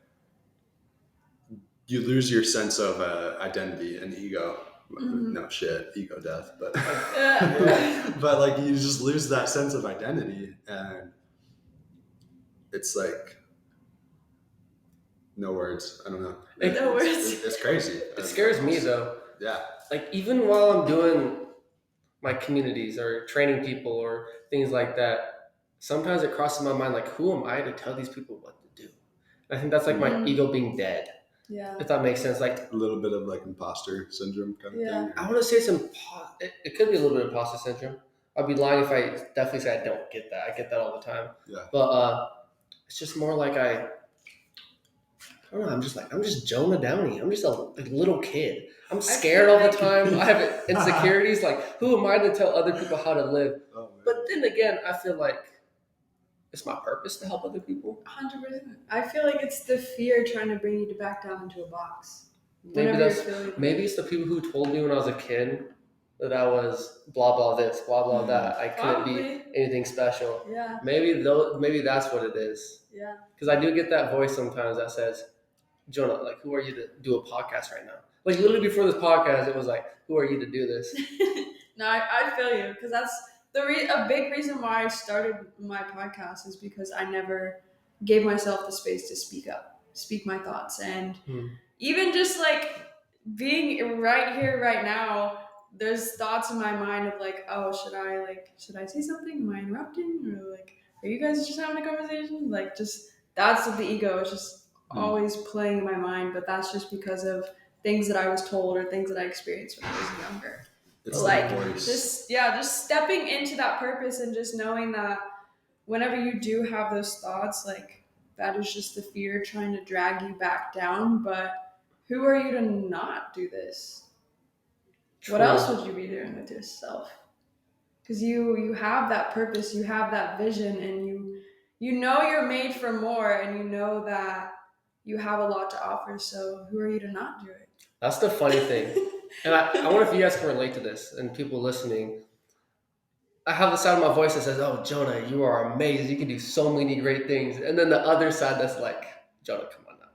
you lose your sense of identity and ego. No shit, ego death, but but like you just lose that sense of identity, and it's like no words. I don't know. No words. It's crazy. It scares me though. Yeah. Like even while I'm doing my communities or training people or things like that, sometimes it crosses my mind like, who am I to tell these people what to do? And I think that's like my ego being dead. Yeah. If that makes sense. Like a little bit of like imposter syndrome kind of thing. I want to say it could be a little bit of imposter syndrome. I'd be lying if I definitely say I don't get that. I get that all the time. Yeah. But it's just more like I don't know. I'm just Jonah Downey. I'm just a little kid. I'm scared all the time. I have insecurities. Like, who am I to tell other people how to live? Oh, but then again, I feel like it's my purpose to help other people. 100%. I feel like it's the fear trying to bring you back down into a box. Maybe it's the people who told me when I was a kid that I was blah blah this, blah blah that. I couldn't be anything special. Yeah. Maybe that's what it is. Yeah. Because I do get that voice sometimes that says, Jonah, like, who are you to do a podcast right now? Like, literally before this podcast, it was like, who are you to do this? No, I feel you, because that's a big reason why I started my podcast is because I never gave myself the space to speak my thoughts. And even just like being right here, right now, there's thoughts in my mind of like, oh, should I say something? Am I interrupting? Or like, are you guys just having a conversation? Like, just, that's the ego. It's just always playing in my mind, but that's just because of things that I was told or things that I experienced when I was younger. It's like just stepping into that purpose and just knowing that whenever you do have those thoughts, like that is just the fear trying to drag you back down. But who are you to not do this? True. What else would you be doing with yourself? Because you have that purpose, you have that vision, and you know you're made for more, and you know that you have a lot to offer. So who are you to not do it? That's the funny thing. And I wonder if you guys can relate to this, and people listening. I have the side of my voice that says, oh, Jonah, you are amazing. You can do so many great things. And then the other side that's like, Jonah, come on now.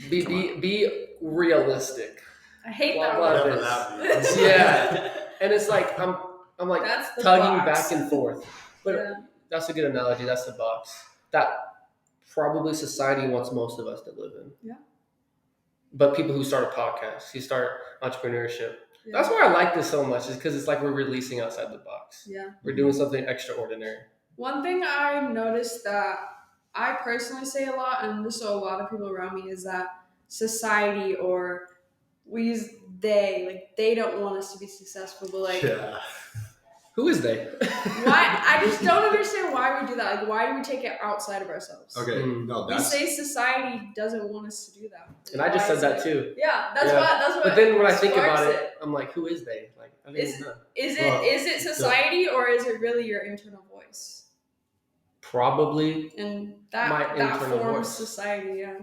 Be realistic. I hate that. Yeah. And it's like, I'm like tugging back and forth. But that's a good analogy. That's the box. That probably society wants most of us to live in. Yeah. But people who start a podcast, who start entrepreneurship. Yeah. That's why I like this so much, is because it's like we're releasing outside the box. Yeah. We're doing something extraordinary. One thing I noticed that I personally say a lot, and just so a lot of people around me, is that society, or we use they don't want us to be successful, but like who is they? Why? I just don't understand why we do that. Like, why do we take it outside of ourselves? Okay, no, we say society doesn't want us to do that. Like, and I just said that too. Yeah, that's what. But then when I think about it, I'm like, who is they? Like, I think is it society, or is it really your internal voice? Probably. And that forms society, yeah.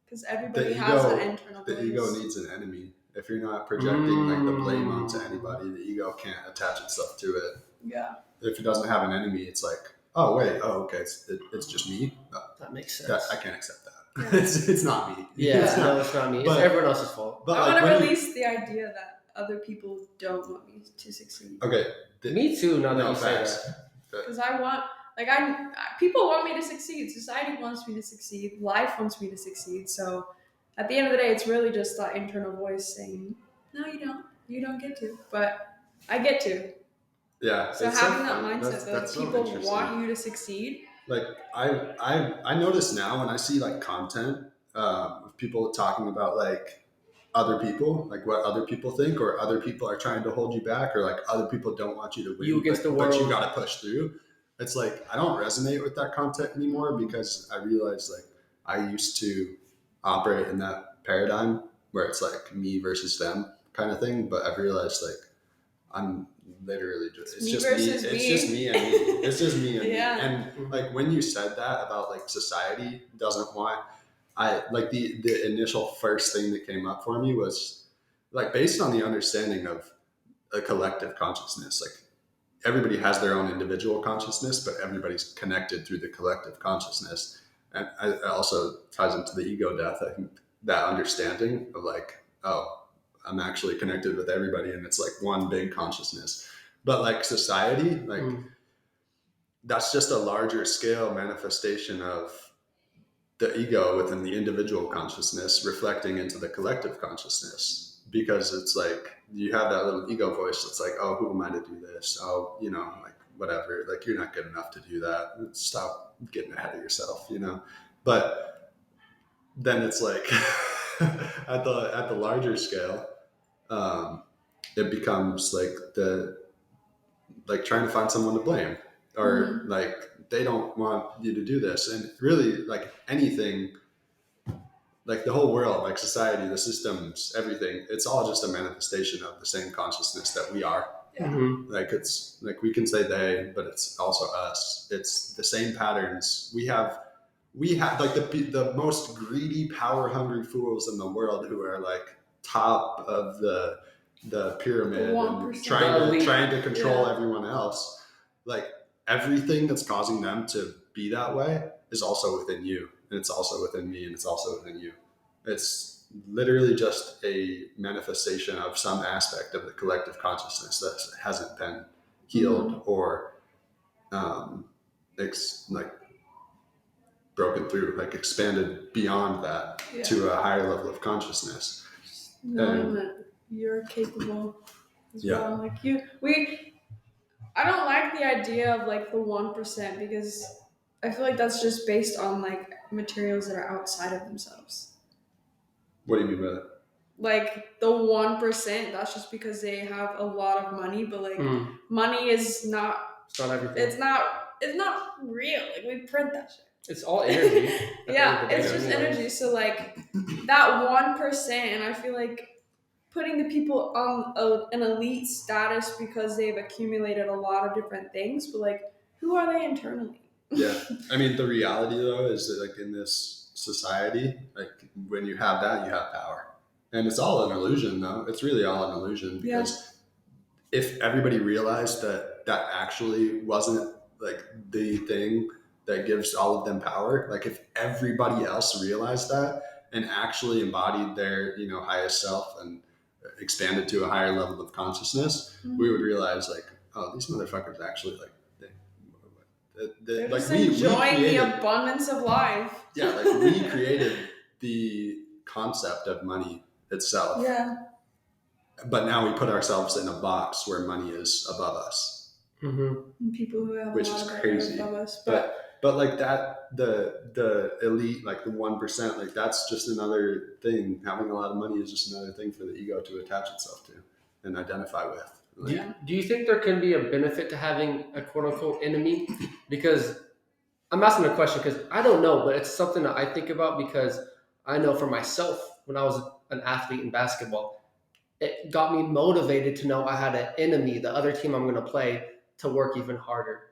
Because everybody has an internal voice. The ego needs an enemy. If you're not projecting like the blame onto anybody, the ego can't attach itself to it. Yeah. If it doesn't have an enemy, it's like, oh wait, okay, it's just me. No, that makes sense. I can't accept that. Yeah. it's not me. Yeah, it's not me. It's everyone else's fault. But I want to release the idea that other people don't want me to succeed. Okay. Me too. Now that you say that, because I want. People want me to succeed. Society wants me to succeed. Life wants me to succeed. So, at the end of the day, it's really just that internal voice saying, "No, you don't. You don't get to." But I get to. Yeah. So having that mindset that people want you to succeed. Like I notice now when I see like content of people talking about like other people, like what other people think, or other people are trying to hold you back, or like other people don't want you to win, You against the but you world. got to push through. It's like I don't resonate with that content anymore because I realized like I used to operate in that paradigm where it's like me versus them kind of thing, but I've realized like I'm literally just it's me just me. versus It's me. just me and me. It's just me and Yeah. me. And like when you said that about like society doesn't want, I like the initial first thing that came up for me was like based on the understanding of a collective consciousness. Like everybody has their own individual consciousness, but everybody's connected through the collective consciousness. And it also ties into the ego death. I think that understanding of like, oh, I'm actually connected with everybody, and it's like one big consciousness. But like society, like that's just a larger scale manifestation of the ego within the individual consciousness reflecting into the collective consciousness, because it's like you have that little ego voice that's like, oh, who am I to do this? Oh, you know, like whatever, like you're not good enough to do that, stop getting ahead of yourself, you know. But then it's like at the larger scale, it becomes like the like trying to find someone to blame, or like they don't want you to do this. And really like anything, like the whole world, like society, the systems, everything, it's all just a manifestation of the same consciousness that we are. Like it's like we can say they, but it's also us. It's the same patterns we have. We have like the most greedy, power hungry fools in the world who are like top of the pyramid and trying to control everyone else. Like everything that's causing them to be that way is also within you, and it's also within me, and it's also within you. It's literally just a manifestation of some aspect of the collective consciousness that hasn't been healed or like broken through, like expanded beyond that to a higher level of consciousness. Knowing that you're capable as well. Like I don't like the idea of like the 1% because I feel like that's just based on like materials that are outside of themselves. What do you mean by that? Like the 1%, that's just because they have a lot of money, but like money is not. It's not everything. It's not real. Like we print that shit. It's all energy. Yeah, it's just energy. So like that 1%, and I feel like putting the people on an elite status because they've accumulated a lot of different things, but like who are they internally? Yeah, I mean the reality though is that like in this society, like when you have that, you have power, and it's all an illusion though. It's really all an illusion because if everybody realized that that actually wasn't like the thing that gives all of them power, like if everybody else realized that and actually embodied their, you know, highest self and expanded to a higher level of consciousness, we would realize like, oh, these motherfuckers actually like they're like just enjoying the abundance of life. Yeah, like we created the concept of money itself. Yeah. But now we put ourselves in a box where money is above us. And people who have which a lot is of crazy. above us, but like that, the elite, like the 1%, like that's just another thing. Having a lot of money is just another thing for the ego to attach itself to and identify with. Like, do you think there can be a benefit to having a quote unquote enemy? Because I'm asking a question because I don't know, but it's something that I think about because I know for myself when I was an athlete in basketball, it got me motivated to know I had an enemy, the other team I'm going to play, to work even harder.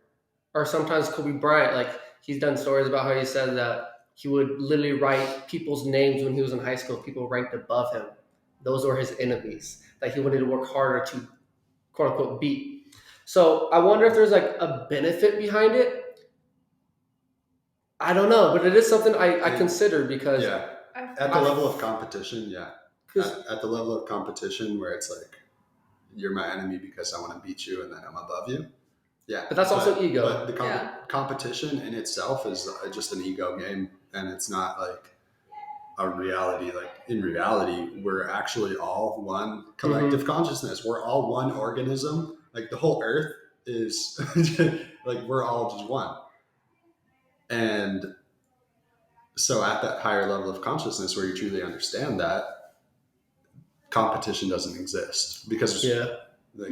Or sometimes Kobe Bryant, like he's done stories about how he said that he would literally write people's names when he was in high school, people ranked above him. Those were his enemies that he wanted to work harder to quote unquote beat. So I wonder if there's like a benefit behind it. I don't know, but it is something I consider because at the level of competition, at the level of competition where it's like you're my enemy because I want to beat you and then I'm above you. Yeah, but that's also ego. But the competition in itself is just an ego game, and it's not like a reality. Like in reality, we're actually all one collective consciousness. We're all one organism. Like the whole Earth is like we're all just one. And so at that higher level of consciousness where you truly understand that, competition doesn't exist because like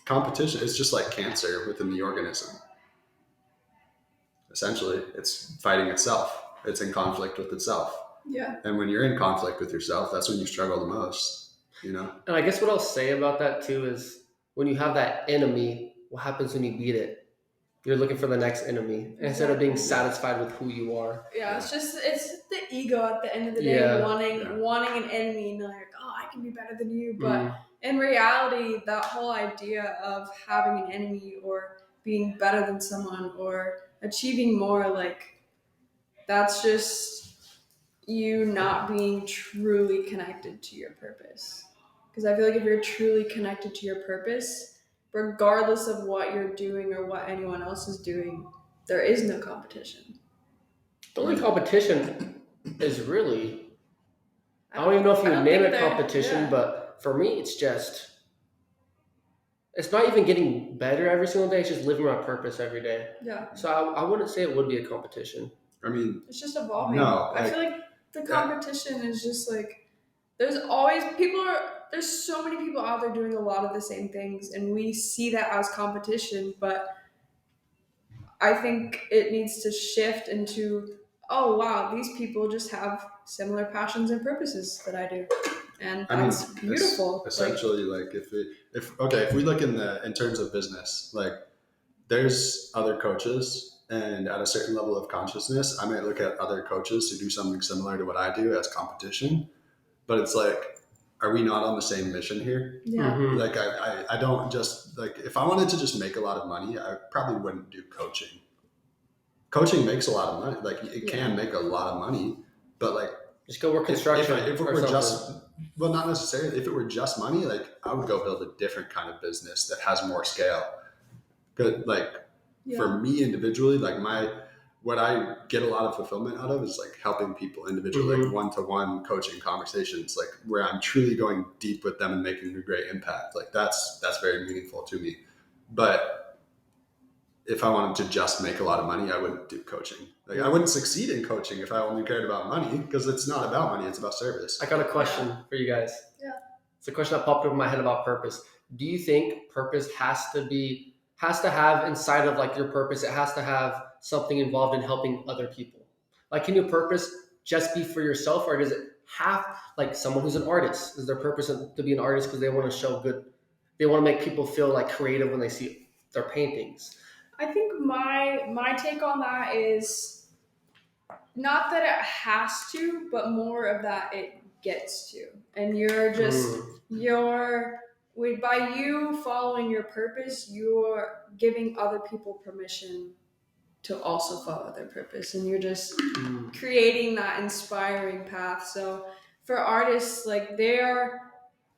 competition is just like cancer within the organism. Essentially, it's fighting itself. It's in conflict with itself. Yeah. And when you're in conflict with yourself, that's when you struggle the most, you know? And I guess what I'll say about that too is when you have that enemy, what happens when you beat it? You're looking for the next enemy instead of being satisfied with who you are. Yeah, it's the ego at the end of the day wanting an enemy and like, oh, I can be better than you. But in reality, that whole idea of having an enemy or being better than someone or achieving more, like that's just you not being truly connected to your purpose. Because I feel like if you're truly connected to your purpose, regardless of what you're doing or what anyone else is doing, there is no competition. The only competition is really, I don't even know if you would name it competition, but for me, it's not even getting better every single day. It's just living my purpose every day. Yeah. So I wouldn't say it would be a competition. I mean, it's just evolving. No, I feel like the competition is just like, there's so many people out there doing a lot of the same things, and we see that as competition, but I think it needs to shift into, oh wow, these people just have similar passions and purposes that I do, and that's beautiful. Essentially, like if we look in terms of business, like there's other coaches, and at a certain level of consciousness, I might look at other coaches who do something similar to what I do as competition, but it's like, are we not on the same mission here? Yeah. Like I don't just like, if I wanted to just make a lot of money, I probably wouldn't do coaching. Coaching makes a lot of money. Like it can make a lot of money, but like just go work construction. If it were just, well, not necessarily. If it were just money, like I would go build a different kind of business that has more scale. But like for me individually, like what I get a lot of fulfillment out of is like helping people individually, like one-to-one coaching conversations, like where I'm truly going deep with them and making a great impact. Like that's very meaningful to me. But if I wanted to just make a lot of money, I wouldn't do coaching. Like I wouldn't succeed in coaching if I only cared about money, because it's not about money, it's about service. I got a question for you guys. Yeah. It's a question that popped up in my head about purpose. Do you think purpose has to have inside of like your purpose, it has to have something involved in helping other people? Like, can your purpose just be for yourself, or does it have, like someone who's an artist, is their purpose to be an artist because they want to show good, they want to make people feel like creative when they see their paintings? I think my take on that is not that it has to, but more of that it gets to. And you're just by you following your purpose, you're giving other people permission to also follow their purpose, and you're just creating that inspiring path. So for artists, like their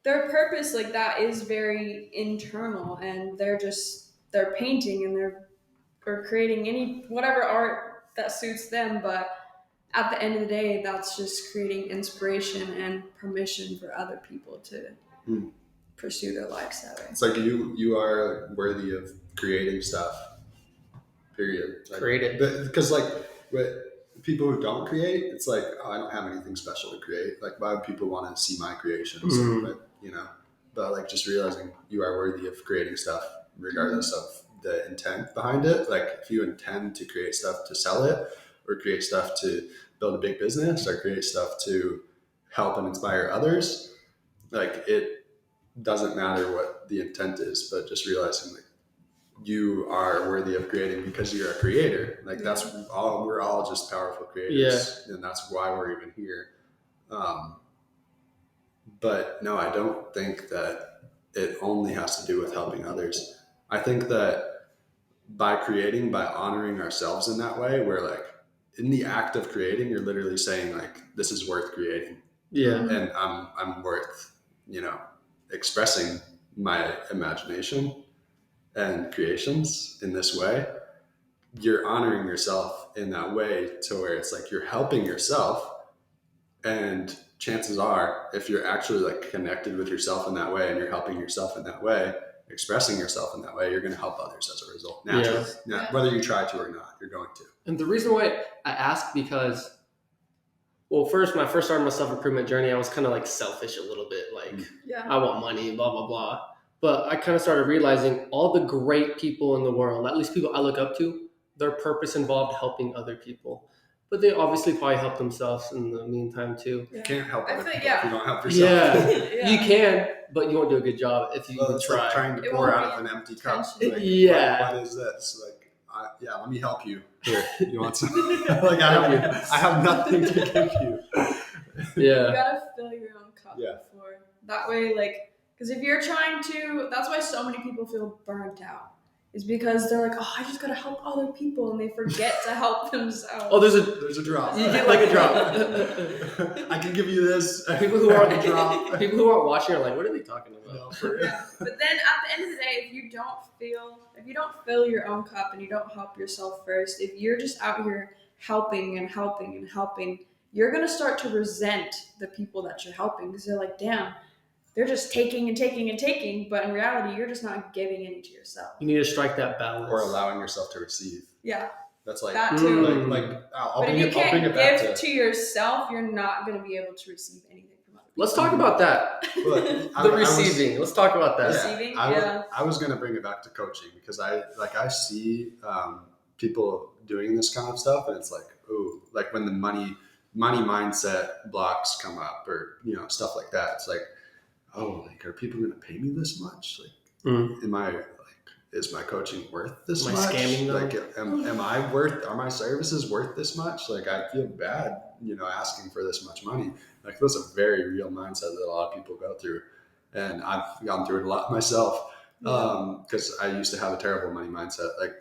purpose, like that is very internal, and they're painting and they're creating whatever art that suits them, but at the end of the day, that's just creating inspiration and permission for other people to pursue their lives that way. It's like you are worthy of creating stuff, period. Like, create it. Because like people who don't create, it's like, oh, I don't have anything special to create. Like why would people want to see my creations? But like just realizing you are worthy of creating stuff regardless of the intent behind it. Like if you intend to create stuff to sell it, or create stuff to build a big business, or create stuff to help and inspire others, like it doesn't matter what the intent is, but just realizing like you are worthy of creating because you're a creator. Like that's all, we're all just powerful creators, and that's why we're even here. But no, I don't think that it only has to do with helping others. I think that by honoring ourselves in that way, where like in the act of creating, you're literally saying like, this is worth creating. Yeah. And I'm worth, expressing my imagination and creations in this way. You're honoring yourself in that way to where it's like you're helping yourself. And chances are, if you're actually like connected with yourself in that way and you're helping yourself in that way, expressing yourself in that way, you're going to help others as a result. Naturally. Whether you try to or not, you're going to. And the reason why I ask, because Well, my first start of my self-improvement journey, I was kind of like selfish a little bit. Like, I want money, blah, blah, blah. But I kind of started realizing all the great people in the world, at least people I look up to, their purpose involved helping other people. But they obviously probably help themselves in the meantime too. You can't help other people if you don't help yourself. Yeah, you can, but you won't do a good job if you even try. Like trying to pour out of an empty cup. Like, yeah. What is this? Like, let me help you. Here, you want some? Like, I have nothing to give you. Yeah. You gotta fill your own cup before. That way, like, because if you're trying to, that's why so many people feel burnt out. Is because they're like, oh, I just gotta help other people, and they forget to help themselves. Oh, there's a drop. You get like a drop. I can give you this. People who aren't watching are like, what are they talking about? No, for real. But then at the end of the day, if you don't fill your own cup and you don't help yourself first, if you're just out here helping and helping and helping, you're gonna start to resent the people that you're helping because they're like, damn. They're just taking and taking and taking, but in reality, you're just not giving any to yourself. You need to strike that balance. Or allowing yourself to receive. Yeah. That's like that too. I'll but bring if you it, can't I'll bring it give to yourself, you're not going to be able to receive anything from other people. Let's talk about that. Look, receiving. Let's talk about that. Receiving, I was going to bring it back to coaching because I see people doing this kind of stuff, and it's like, ooh, like when the money mindset blocks come up, or stuff like that. It's like, oh, like, are people going to pay me this much? Like, is my coaching worth this much? Scamming them? Like, are my services worth this much? Like, I feel bad, asking for this much money. Like, that's a very real mindset that a lot of people go through. And I've gone through it a lot myself. Because I used to have a terrible money mindset. Like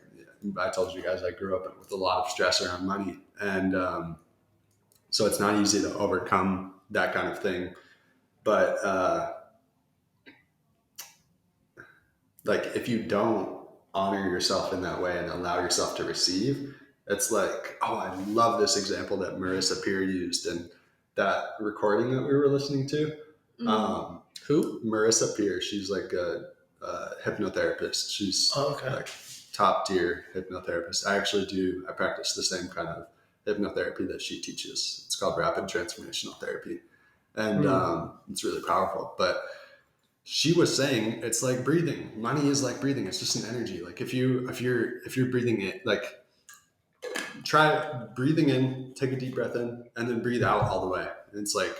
I told you guys, I grew up with a lot of stress around money. And so it's not easy to overcome that kind of thing. But like, if you don't honor yourself in that way and allow yourself to receive, it's like, oh, I love this example that Marissa Peer used in that recording that we were listening to. Who? Marissa Peer. She's like a hypnotherapist. She's like top tier hypnotherapist. I practice the same kind of hypnotherapy that she teaches. It's called rapid transformational therapy. And it's really powerful. But she was saying it's like breathing. Money is like breathing. It's just an energy. Like if you're breathing it, like try breathing in, take a deep breath in, and then breathe out all the way. And it's like,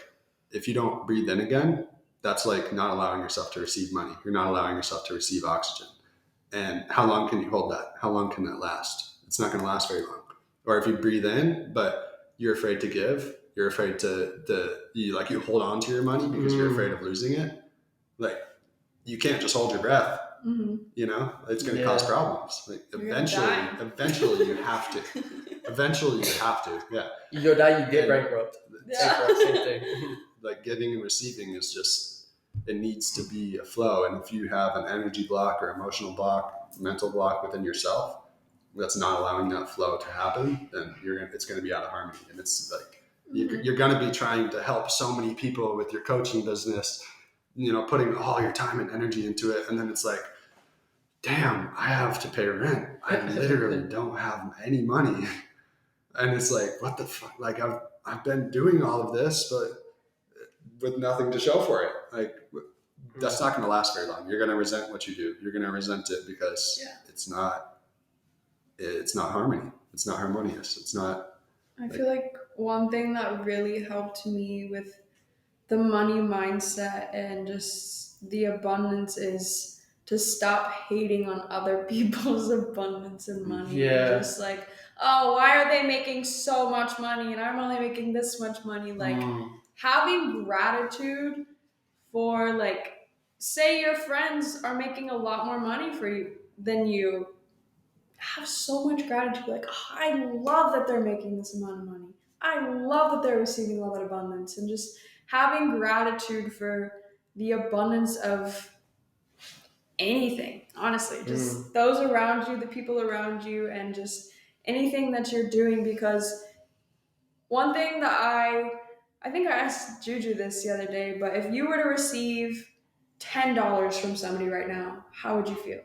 if you don't breathe in again, that's like not allowing yourself to receive money. You're not allowing yourself to receive oxygen. And how long can you hold that? How long can that last? It's not going to last very long. Or if you breathe in, but you're afraid to give, you're afraid you hold on to your money because you're afraid of losing it. Like, you can't just hold your breath. It's going to cause problems. Like, eventually you have to. Eventually you have to. Yeah. You go die, you get bankrupt. Same thing. Like, giving and receiving is just, it needs to be a flow. And if you have an energy block or emotional block, mental block within yourself, that's not allowing that flow to happen, then it's going to be out of harmony. And it's like, you're going to be trying to help so many people with your coaching business, putting all your time and energy into it. And then it's like, damn, I have to pay rent. I literally don't have any money. And it's like, what the fuck? Like, I've been doing all of this, but with nothing to show for it. Like, that's not going to last very long. You're going to resent what you do. You're going to resent it because it's not harmony. It's not harmonious. It's not. I feel like one thing that really helped me with the money mindset and just the abundance is to stop hating on other people's abundance and money. Yeah. And just like, oh, why are they making so much money and I'm only making this much money? Like, having gratitude for, like, say your friends are making a lot more money for you than you. Have so much gratitude. Like, oh, I love that they're making this amount of money. I love that they're receiving all that abundance, and just having gratitude for the abundance of anything, honestly, just those around you, the people around you, and just anything that you're doing. Because one thing that I think I asked Juju this the other day, but if you were to receive $10 from somebody right now, how would you feel?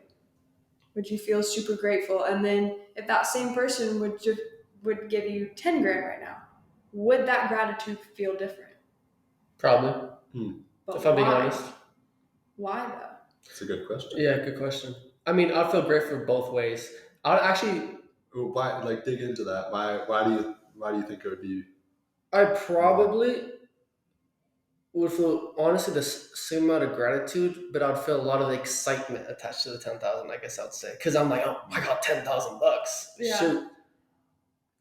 Would you feel super grateful? And then if that same person would give you 10 grand right now, would that gratitude feel different? Probably. But if I'm being honest. Why though? That's a good question. Yeah, good question. I mean, I'd feel grateful both ways. I'd actually. Why? Like, dig into that. Why do you think it would be? I probably would feel honestly the same amount of gratitude, but I'd feel a lot of the excitement attached to the 10,000. I guess I'd say because I'm like, oh, I got $10,000. Yeah. Shoot.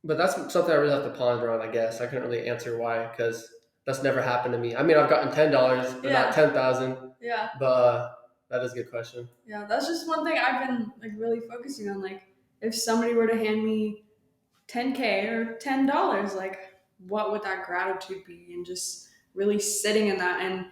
But that's something I really have to ponder on. I guess I couldn't really answer why because that's never happened to me. I mean, I've gotten $10, but not 10,000. Yeah. But that is a good question. Yeah, that's just one thing I've been like really focusing on. Like, if somebody were to hand me $10K or $10, like, what would that gratitude be? And just really sitting in that and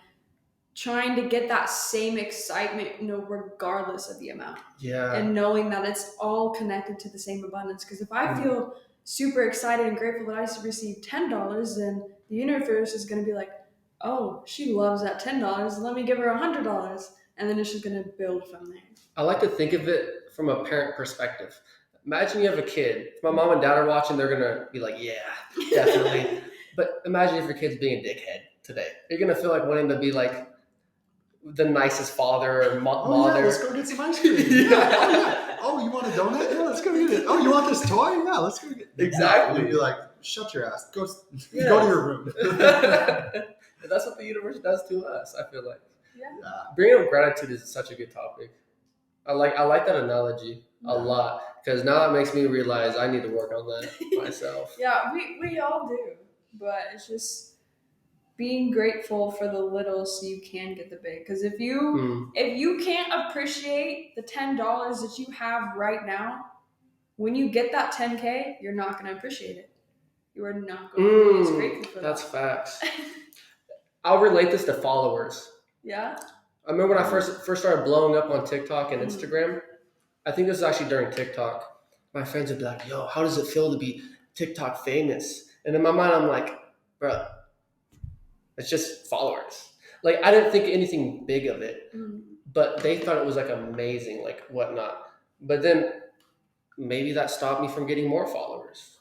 trying to get that same excitement, regardless of the amount. Yeah. And knowing that it's all connected to the same abundance. Because if I feel super excited and grateful that I received $10, then the universe is going to be like, oh, she loves that $10. Let me give her $100. And then it's just going to build from there. I like to think of it from a parent perspective. Imagine you have a kid. If my mom and dad are watching, they're going to be like, yeah, definitely. But imagine if your kid's being a dickhead today. You're going to feel like wanting to be like the nicest father or mother. Yeah, let's go get some ice cream. Yeah. Oh, you want a donut? Yeah, let's go get it. Oh, you want this toy? Yeah, let's go get it. Exactly. You'd be like, shut your ass. Go to your room. That's what the universe does to us, I feel like. Yeah. Bringing up gratitude is such a good topic. I like that analogy a lot because now it makes me realize I need to work on that myself. Yeah, we all do, but it's just being grateful for the little so you can get the big. Because if you can't appreciate the $10 that you have right now, when you get that 10K, you're not going to appreciate it. You are not going to be as grateful for that. That's facts. I'll relate this to followers. Yeah. I remember when I first started blowing up on TikTok and Instagram. I think this was actually during TikTok. My friends would be like, yo, how does it feel to be TikTok famous? And in my mind, I'm like, bro, it's just followers. Like, I didn't think anything big of it, but they thought it was like amazing, like whatnot. But then maybe that stopped me from getting more followers.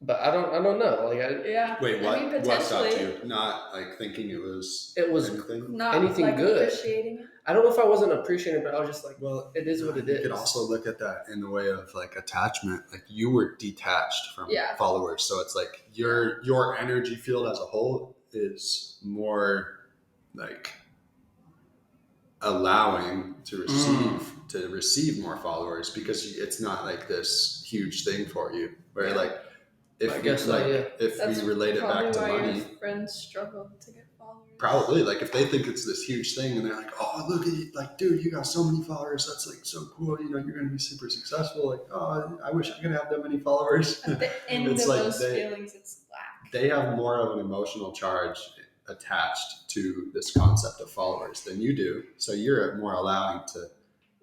But I don't know. Like, Wait, what? I mean, What stopped you? Not like thinking it was anything? Not anything like good. Appreciating it. I don't know if I wasn't appreciating it, but I was just like, well, it is what it is. You could also look at that in the way of like attachment. Like you were detached from followers, so it's like your energy field as a whole is more like allowing to receive more followers because it's not like this huge thing for you. Where like if we relate it back to money, your friends struggle to get followers. Probably, like if they think it's this huge thing and they're like, oh, look at you, like, dude, you got so many followers, that's like so cool, you're going to be super successful, like, oh, I wish I could have that many followers. At the end it's of like those feelings, it's lack. They have more of an emotional charge attached to this concept of followers than you do, so you're more allowing to,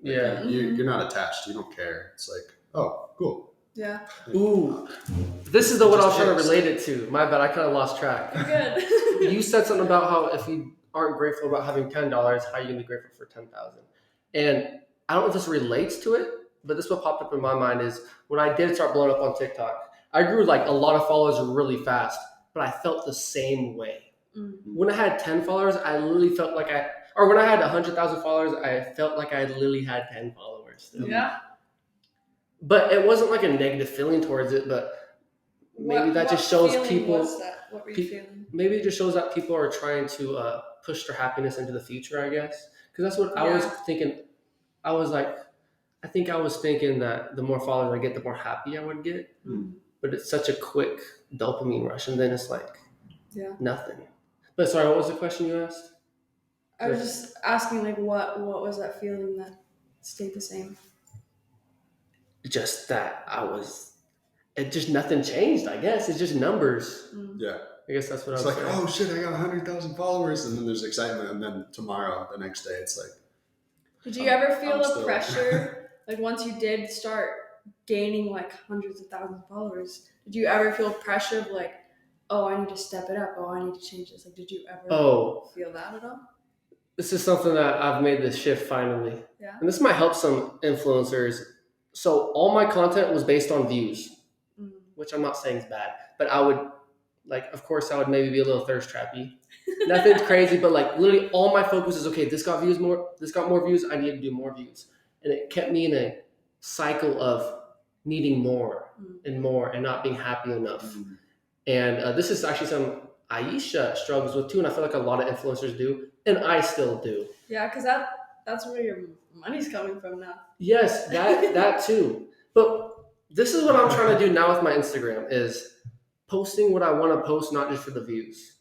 you're not attached, you don't care, it's like, oh, cool. Yeah. Ooh, this is the one I was trying to relate it to. My bad, I kind of lost track. You're good. You said something about how if you aren't grateful about having $10, how are you gonna be grateful for 10,000? And I don't know if this relates to it, but this what popped up in my mind is when I did start blowing up on TikTok, I grew like a lot of followers really fast, but I felt the same way. When I had 10 followers, I literally felt like when I had 100,000 followers, I felt like I literally had 10 followers. Yeah. But it wasn't like a negative feeling towards it, but maybe that just shows people. What were you feeling? Maybe it just shows that people are trying to push their happiness into the future, I guess. Because that's what I was thinking. I was like, I think I was thinking that the more followers I get, the more happy I would get. But it's such a quick dopamine rush, and then it's like nothing. But sorry, what was the question you asked? I was just asking, like, what was that feeling that stayed the same? Just that nothing changed, I guess. It's just numbers. Yeah. I guess that's what it's I was like, saying. oh shit, I got 100,000 followers, and then there's excitement, and then tomorrow, the next day, it's like. Did you ever feel the pressure, like once you did start gaining like hundreds of thousands of followers, did you ever feel pressure of like, oh, I need to step it up, oh, I need to change this? Like, did you ever feel that at all? This is something that I've made this shift finally. Yeah. And this might help some influencers. So all my content was based on views, which I'm not saying is bad, but I would Like, of course, I would maybe be a little thirst trappy. Nothing's crazy, but like literally all my focus is, okay, this got more views, I need to do more views. And it kept me in a cycle of needing more and more and not being happy enough. And this is actually something Aisha struggles with too, and I feel like a lot of influencers do, and I still do. Yeah, because that's where your money's coming from now. Yes, that too. But this is what I'm trying to do now with my Instagram, is posting what I want to post, not just for the views.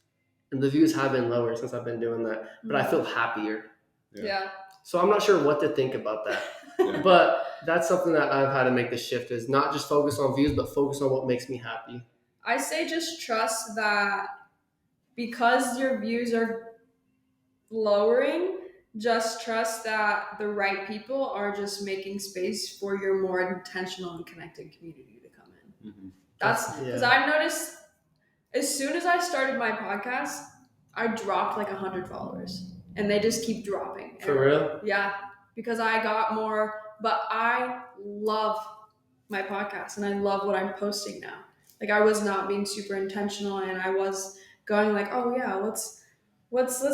And the views have been lower since I've been doing that, but I feel happier. Yeah. So I'm not sure what to think about that. Yeah. But that's something that I've had to make the shift, is not just focus on views, but focus on what makes me happy. I say just trust that because your views are lowering, just trust that the right people are just making space for your more intentional and connected community to come in. Mm-hmm. That's because I've noticed as soon as I started my podcast, I dropped like 100 followers and they just keep dropping. For real? Yeah, because I got more, but I love my podcast and I love what I'm posting now. Like, I was not being super intentional, and I was going like, oh yeah, let's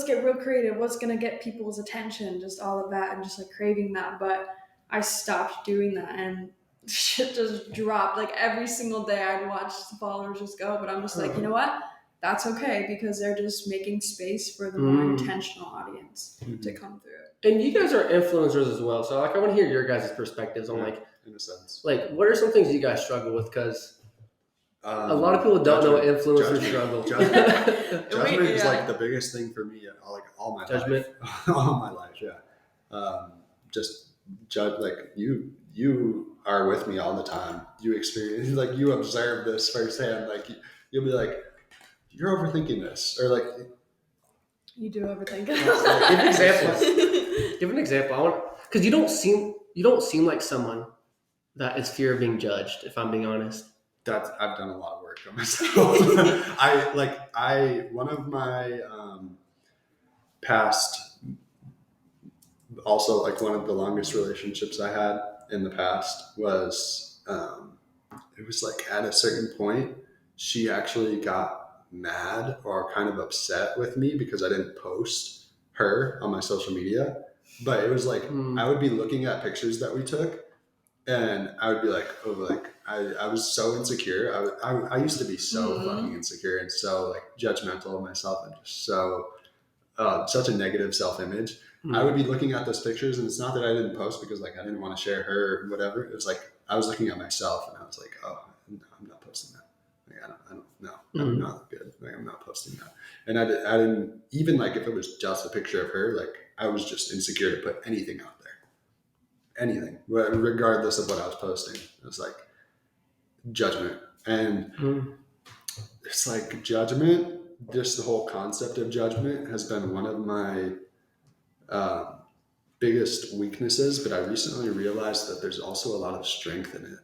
get real creative. What's gonna get people's attention? Just all of that, and just like craving that. But I stopped doing that, and shit just dropped. Like every single day, I'd watch the followers just go. But I'm just like, you know what? That's okay, because they're just making space for the more intentional audience to come through. And you guys are influencers as well, so like I want to hear your guys' perspectives on like, in a sense, like what are some things you guys struggle with? Because a lot of people don't know what influencers struggle. Judgment is like the biggest thing for me. Like all my judgment, all my life. Yeah, just judge. Like you are with me all the time. You experience, like you observe this firsthand. Like you'll be like, you're overthinking this, or like you do overthink. Like, give examples. Give an example. I want, because you don't seem like someone that is fear of being judged. If I'm being honest. I've done a lot of work on myself. One of my past, also like one of the longest relationships I had in the past was, it was like at a certain point, she actually got mad or kind of upset with me because I didn't post her on my social media. But it was like, I would be looking at pictures that we took, and I would be like, oh, like I was so insecure. I used to be so fucking insecure and so like judgmental of myself, and just so such a negative self-image. I would be looking at those pictures, and it's not that I didn't post because like I didn't want to share her or whatever. It was like I was looking at myself, and I was like, oh, no, I'm not posting that. Like, I don't know. I'm not good. Like, I'm not posting that. And I didn't, even like if it was just a picture of her, like I was just insecure to put anything out there. Anything, regardless of what I was posting. It was like judgment. And it's like judgment, just the whole concept of judgment has been one of my biggest weaknesses, but I recently realized that there's also a lot of strength in it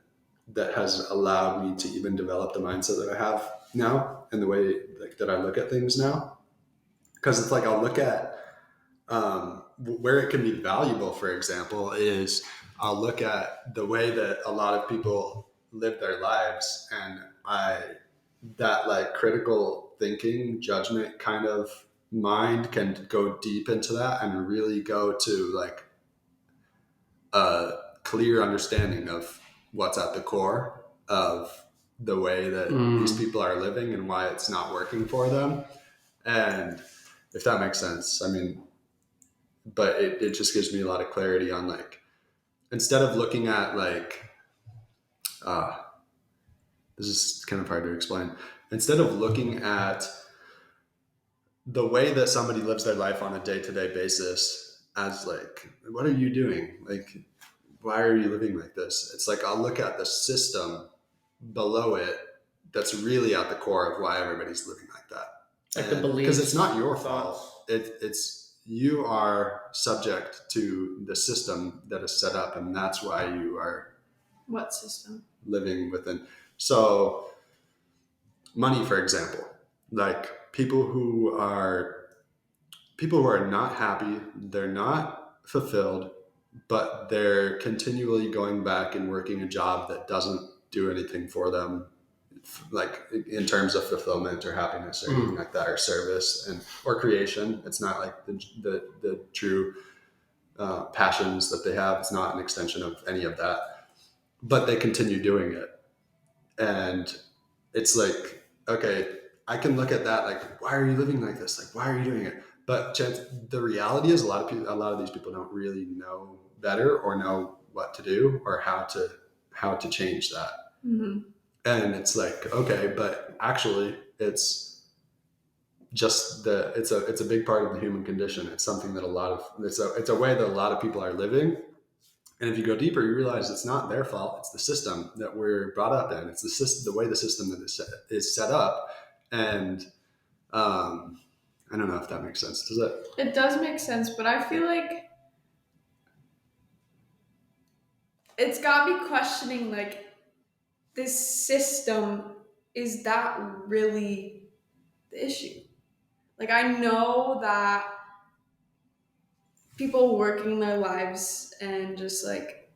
that has allowed me to even develop the mindset that I have now and the way like that I look at things now. Because it's like I'll look at where it can be valuable, for example, is I'll look at the way that a lot of people live their lives, and that like critical thinking, judgment kind of mind can go deep into that and really go to like a clear understanding of what's at the core of the way that these people are living and why it's not working for them. And if that makes sense, I mean, but it just gives me a lot of clarity on like, instead of looking at like, this is kind of hard to explain. Instead of looking at the way that somebody lives their life on a day-to-day basis as like, what are you doing? Like, why are you living like this? It's like, I'll look at the system below it that's really at the core of why everybody's living like that. Like the beliefs. Because it's not your fault. It's you are subject to the system that is set up, and that's why you are. What system? Living within. So money, for example, like people who are not happy, they're not fulfilled, but they're continually going back and working a job that doesn't do anything for them like in terms of fulfillment or happiness or anything like that, or service or creation. It's not like the true passions that they have. It's not an extension of any of that, but they continue doing it. And it's like, okay, I can look at that like, why are you living like this? Like, why are you doing it? But the reality is a lot of these people don't really know better or know what to do or how to change that. Mm-hmm. And it's like, okay, but actually it's just it's a big part of the human condition. It's something that it's a way that a lot of people are living. And if you go deeper, you realize it's not their fault. It's the system that we're brought up in. It's the way the system that is set up. And I don't know if that makes sense. Does it? It does make sense, but I feel like it's got me questioning, like, this system, is that really the issue? Like, I know that people working their lives and just like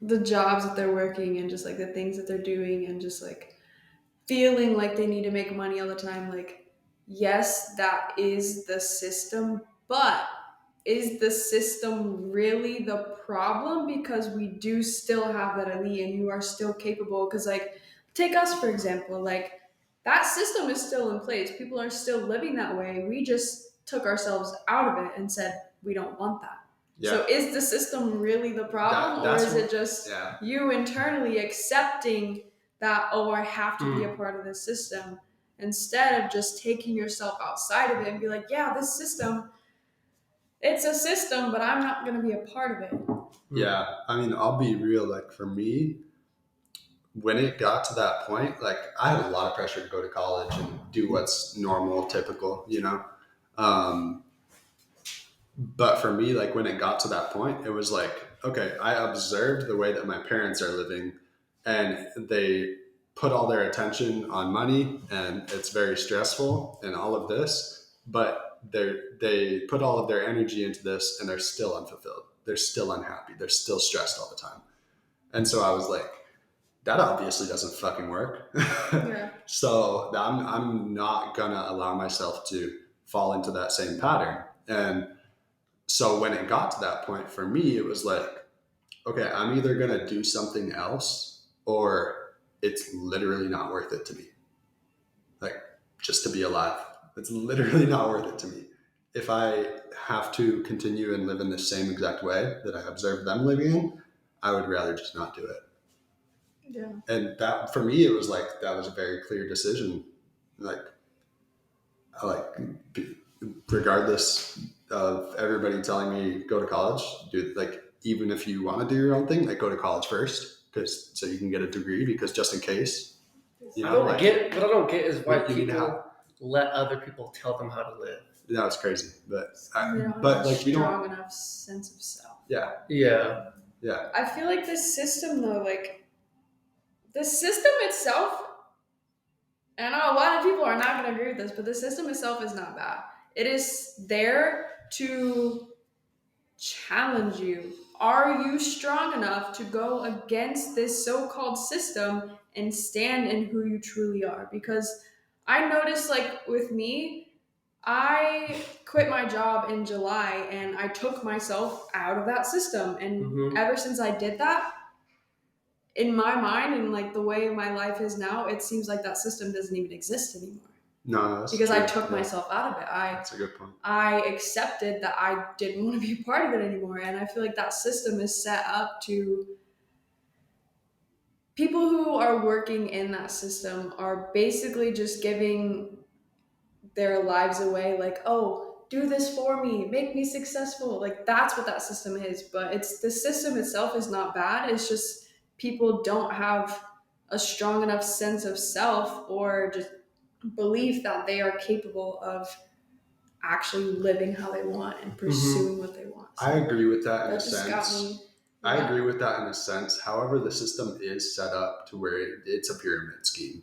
the jobs that they're working and just like the things that they're doing and just like feeling like they need to make money all the time, like, yes, that is the system, but is the system really the problem? Because we do still have that elite and you are still capable. Because, like, take us for example, like, that system is still in place. People are still living that way. We just took ourselves out of it and said we don't want that. Yeah. So is the system really the problem, or is it just you internally accepting that, oh, I have to be a part of this system, instead of just taking yourself outside of it and be like, yeah, this system, it's a system, but I'm not going to be a part of it. Yeah. I mean, I'll be real. Like, for me, when it got to that point, like, I had a lot of pressure to go to college and do what's normal, typical, but for me, like, when it got to that point, it was like, okay, I observed the way that my parents are living, and they put all their attention on money, and it's very stressful and all of this, but they put all of their energy into this and they're still unfulfilled. They're still unhappy. They're still stressed all the time. And so I was like, that obviously doesn't fucking work. Yeah. So I'm not gonna allow myself to fall into that same pattern. And so when it got to that point, for me, it was like, okay, I'm either going to do something else or it's literally not worth it to me. Like, just to be alive. It's literally not worth it to me. If I have to continue and live in the same exact way that I observed them living in, I would rather just not do it. Yeah. And that, for me, it was like, that was a very clear decision. Like, regardless of everybody telling me go to college, dude, like, even if you want to do your own thing, like, go to college first, so you can get a degree, because just in case, what I don't get is why people let other people tell them how to live. That was crazy, but like, you don't have a strong enough sense of self. Yeah. I feel like this system, though, like, the system itself, and I know a lot of people are not going to agree with this, but the system itself is not bad. It is there to challenge you. Are you strong enough to go against this so-called system and stand in who you truly are? Because I noticed, like, with me, I quit my job in July and I took myself out of that system. And ever since I did that, in my mind and like the way my life is now, it seems like that system doesn't even exist anymore. No, that's because true. I took myself out of it. That's a good point. I accepted that I didn't want to be a part of it anymore. And I feel like that system is set up to people who are working in that system are basically just giving their lives away, like, oh, do this for me, make me successful. Like, that's what that system is. But the system itself is not bad. It's just people don't have a strong enough sense of self or just belief that they are capable of actually living how they want and pursuing what they want. So I agree with that in a sense. Got me. I agree with that in a sense. However, the system is set up to where it's a pyramid scheme.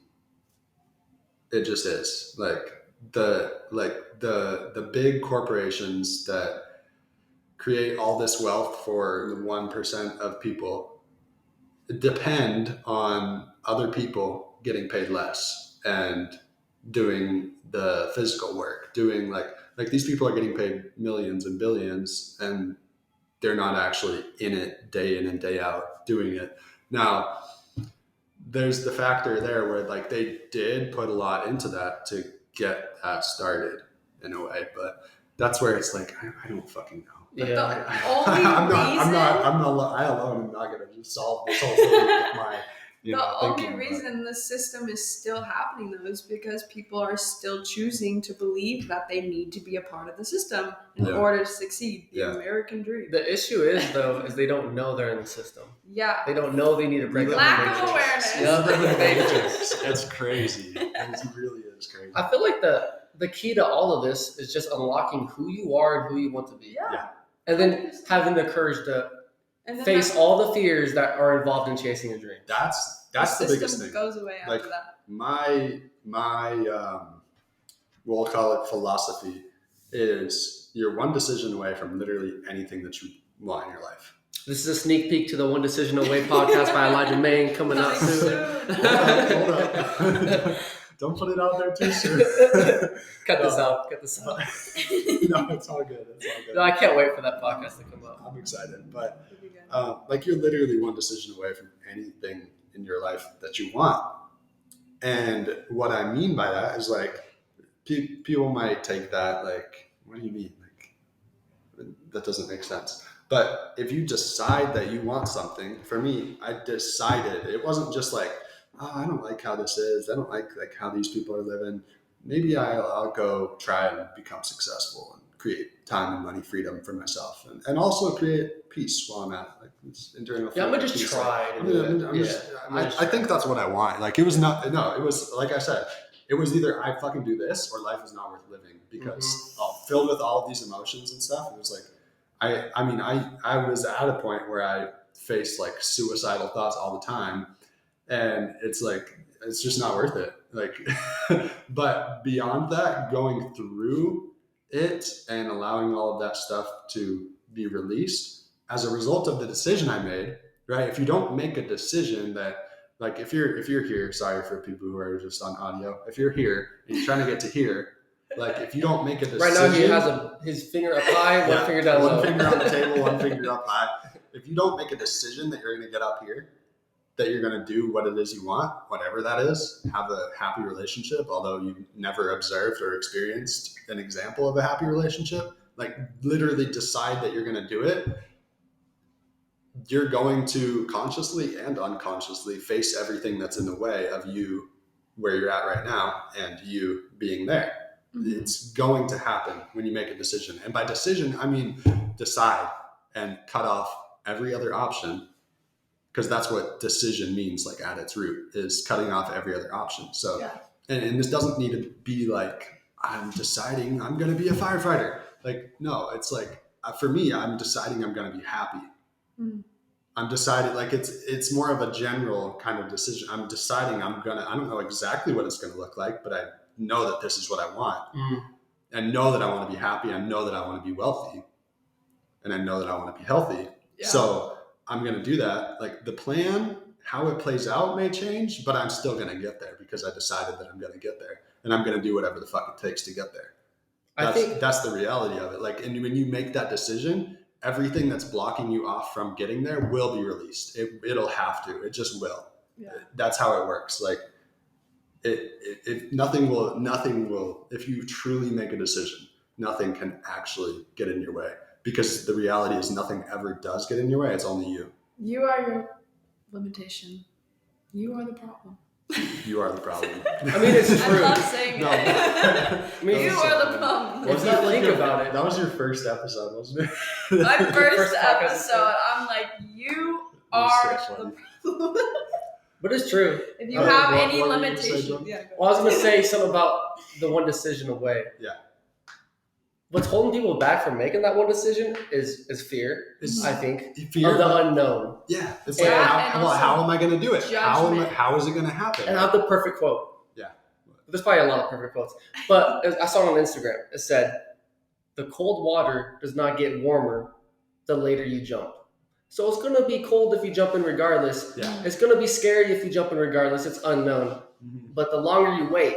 It just is. Like the big corporations that create all this wealth for the 1% of people depend on other people getting paid less and doing the physical work, doing like these people are getting paid millions and billions, and they're not actually in it day in and day out doing it. Now, there's the factor there where like they did put a lot into that to get that started in a way, but that's where it's like I don't fucking know. Yeah, I alone am not gonna just solve this whole thing with my. Only reason the system is still happening though is because people are still choosing to believe that they need to be a part of the system in order to succeed. The American dream. The issue is though, is they don't know they're in the system. Yeah. They don't know they need to break lack of awareness. It's crazy. It really is crazy. I feel like the key to all of this is just unlocking who you are and who you want to be. Yeah. And then having the courage to face all the fears that are involved in chasing a dream. That's the biggest thing. Goes away after that. My we'll call it philosophy is you're one decision away from literally anything that you want in your life. This is a sneak peek to the One Decision Away podcast by Elijah Mang coming out soon. Hold up. Don't put it out there too soon. Cut this out. No, it's all good. No, I can't wait for that podcast to come out. I'm excited. But you're literally one decision away from anything in your life that you want. And what I mean by that is like people might take that like, what do you mean? Like that doesn't make sense. But if you decide that you want something, for me, I decided. It wasn't just like, oh, I don't like how this is. I don't like how these people are living. Maybe I'll go try and become successful and create time and money freedom for myself, and also create peace while I'm at it. Like it's internal. Yeah, I'm gonna just try. I think that's what I want. Like it was not. No, it was like I said. It was either I fucking do this or life is not worth living because filled with all of these emotions and stuff. It was like I was at a point where I faced like suicidal thoughts all the time. And it's like, it's just not worth it. Like, but beyond that, going through it and allowing all of that stuff to be released as a result of the decision I made, right? If you don't make a decision that, like, if you're here, sorry for people who are just on audio, if you're here and you're trying to get to here, like, if you don't make a decision. Right now, he has his finger up high, one finger down low. One finger on the table, one finger up high. If you don't make a decision that you're going to get up here, that you're going to do what it is you want, whatever that is, have a happy relationship, although you've never observed or experienced an example of a happy relationship, like literally decide that you're going to do it, you're going to consciously and unconsciously face everything that's in the way of you where you're at right now and you being there. Mm-hmm. It's going to happen when you make a decision. And by decision, I mean decide and cut off every other option, because that's what decision means, like at its root, is cutting off every other option. So, and this doesn't need to be like, I'm deciding I'm going to be a firefighter. Like, no, it's like, for me, I'm deciding I'm going to be happy. Mm. I'm deciding, like, it's more of a general kind of decision. I'm deciding I don't know exactly what it's going to look like, but I know that this is what I want. Mm. I know that I want to be happy. I know that I want to be wealthy. And I know that I want to be healthy. Yeah. So I'm going to do that. Like the plan, how it plays out may change, but I'm still going to get there because I decided that I'm going to get there and I'm going to do whatever the fuck it takes to get there. I think that's the reality of it. Like, and when you make that decision, everything that's blocking you off from getting there will be released. It'll have to, it just will. Yeah. That's how it works. Like nothing will, if you truly make a decision, nothing can actually get in your way. Because the reality is nothing ever does get in your way. It's only you. You are your limitation. You are the problem. You are the problem. I mean, it's true. I love saying it. I mean, you are the problem. If you think about it. That was your first episode, wasn't it? My first episode. I'm like, you are the problem. But it's true. If you have any limitation. Well, I was going to say something about the one decision away. Yeah. What's holding people back from making that one decision is fear, I think, fear of the unknown. Yeah. It's like, how am I going to do it? How is it going to happen? And I have the perfect quote. Yeah. There's probably a lot of perfect quotes. But I saw it on Instagram. It said, the cold water does not get warmer the later you jump. So it's going to be cold if you jump in regardless. Yeah. It's going to be scary if you jump in regardless. It's unknown. But the longer you wait,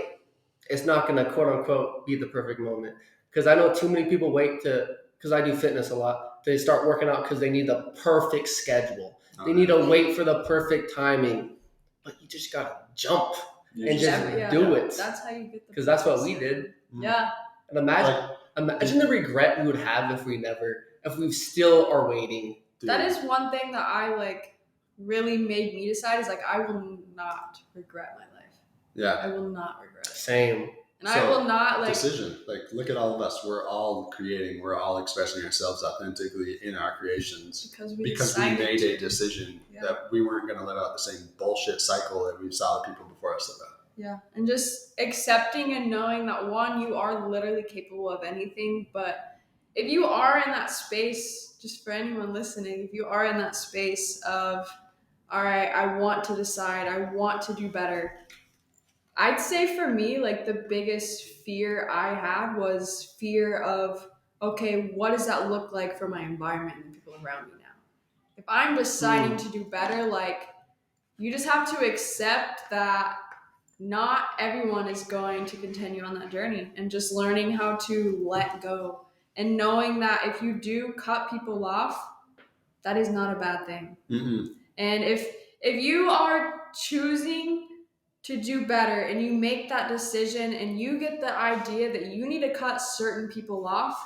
it's not going to quote unquote be the perfect moment. Because I know too many people wait because I do fitness a lot. They start working out because they need the perfect schedule. They need to wait for the perfect timing. But you just got to jump and just do it. That's how you get the because that's what we did. Yeah. And imagine the regret we would have if we still are waiting. Dude. That is one thing that I really made me decide is I will not regret my life. Yeah. I will not regret it. Same. And I will not decision. Look at all of us. We're all creating. We're all expressing ourselves authentically in our creations because we made a decision that we weren't going to live out the same bullshit cycle that we saw the people before us live out. Yeah, and just accepting and knowing that one, you are literally capable of anything. But if you are in that space, just for anyone listening, if you are in that space of, all right, I want to decide, I want to do better. I'd say for me, the biggest fear I had was fear of, okay, what does that look like for my environment and the people around me now? If I'm deciding to do better, you just have to accept that not everyone is going to continue on that journey, and just learning how to let go and knowing that if you do cut people off, that is not a bad thing. Mm-hmm. And if you are choosing to do better and you make that decision and you get the idea that you need to cut certain people off,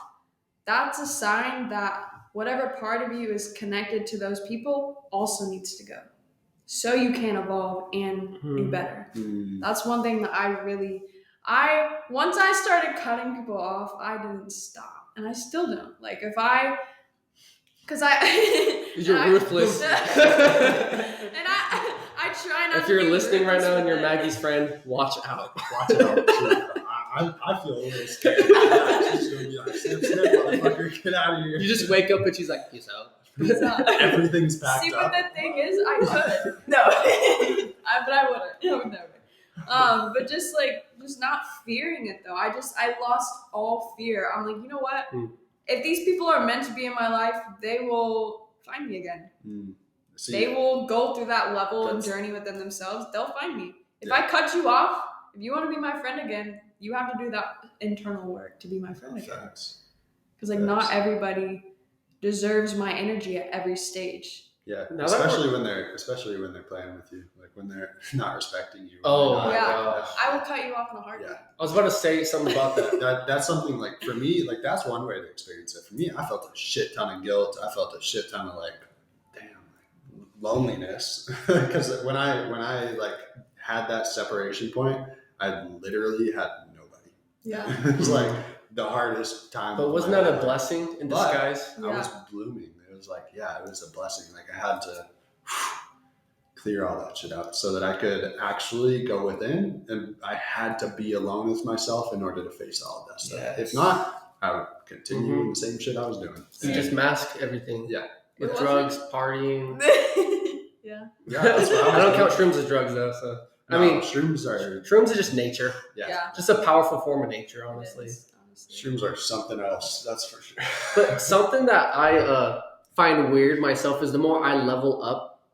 that's a sign that whatever part of you is connected to those people also needs to go, so you can evolve and do better. That's one thing that once I started cutting people off, I didn't stop. And I still don't. You're ruthless. And I try not if to you're be listening right now and you're ruthless Maggie's friend, watch out. Watch out. I feel a little scared. She's going to be like, snip, motherfucker, get out of here. You just wake up and she's like, peace out. Everything's packed See, up. but the thing is, I could. No. But I wouldn't. I would never. But just not fearing it though. I lost all fear. I'm like, you know what? If these people are meant to be in my life, they will find me again. They will go through that level and journey within themselves. They'll find me. If I cut you off, if you want to be my friend again, you have to do that internal work to be my friend again. Because not everybody deserves my energy at every stage. Yeah, especially when they're playing with you, when they're not respecting you. Oh yeah, gosh. I will cut you off in a heartbeat. Yeah. I was about to say something about that. That's something for me, that's one way to experience it. For me, I felt a shit ton of guilt. I felt a shit ton of loneliness because when I had that separation point, I literally had nobody. Yeah, it was the hardest time. But wasn't that a blessing in disguise? I was blooming. It was it was a blessing. I had to clear all that shit out so that I could actually go within, and I had to be alone with myself in order to face all of that stuff. Yes. If not, I would continue doing the same shit I was doing. You just mask everything. Yeah. With drugs, partying. Yeah. Yeah, that's what I don't count shrooms as drugs though, so. No, I mean, shrooms are just nature. Yeah. Just a powerful form of nature, honestly. Shrooms are something else, that's for sure. But something that I find weird myself is the more I level up,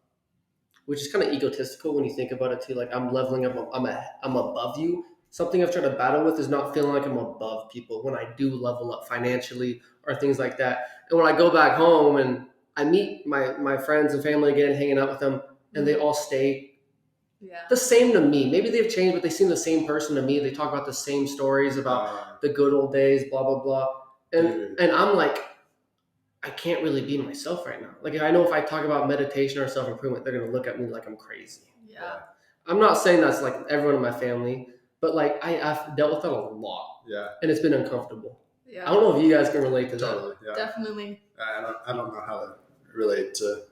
which is kind of egotistical when you think about it too. I'm leveling up, I'm above you. Something I've tried to battle with is not feeling like I'm above people when I do level up financially or things like that. And when I go back home and I meet my friends and family again, hanging out with them, and they all stay the same to me. Maybe they've changed, but they seem the same person to me. They talk about the same stories about the good old days, blah, blah, blah. And I'm I can't really be myself right now. I know if I talk about meditation or self-improvement, they're going to look at me like I'm crazy. Yeah. I'm not saying that's everyone in my family, but I've dealt with that a lot. Yeah. And it's been uncomfortable. Yeah. I don't know if you guys can relate to that. Totally. Yeah. Definitely. I don't know how to relate to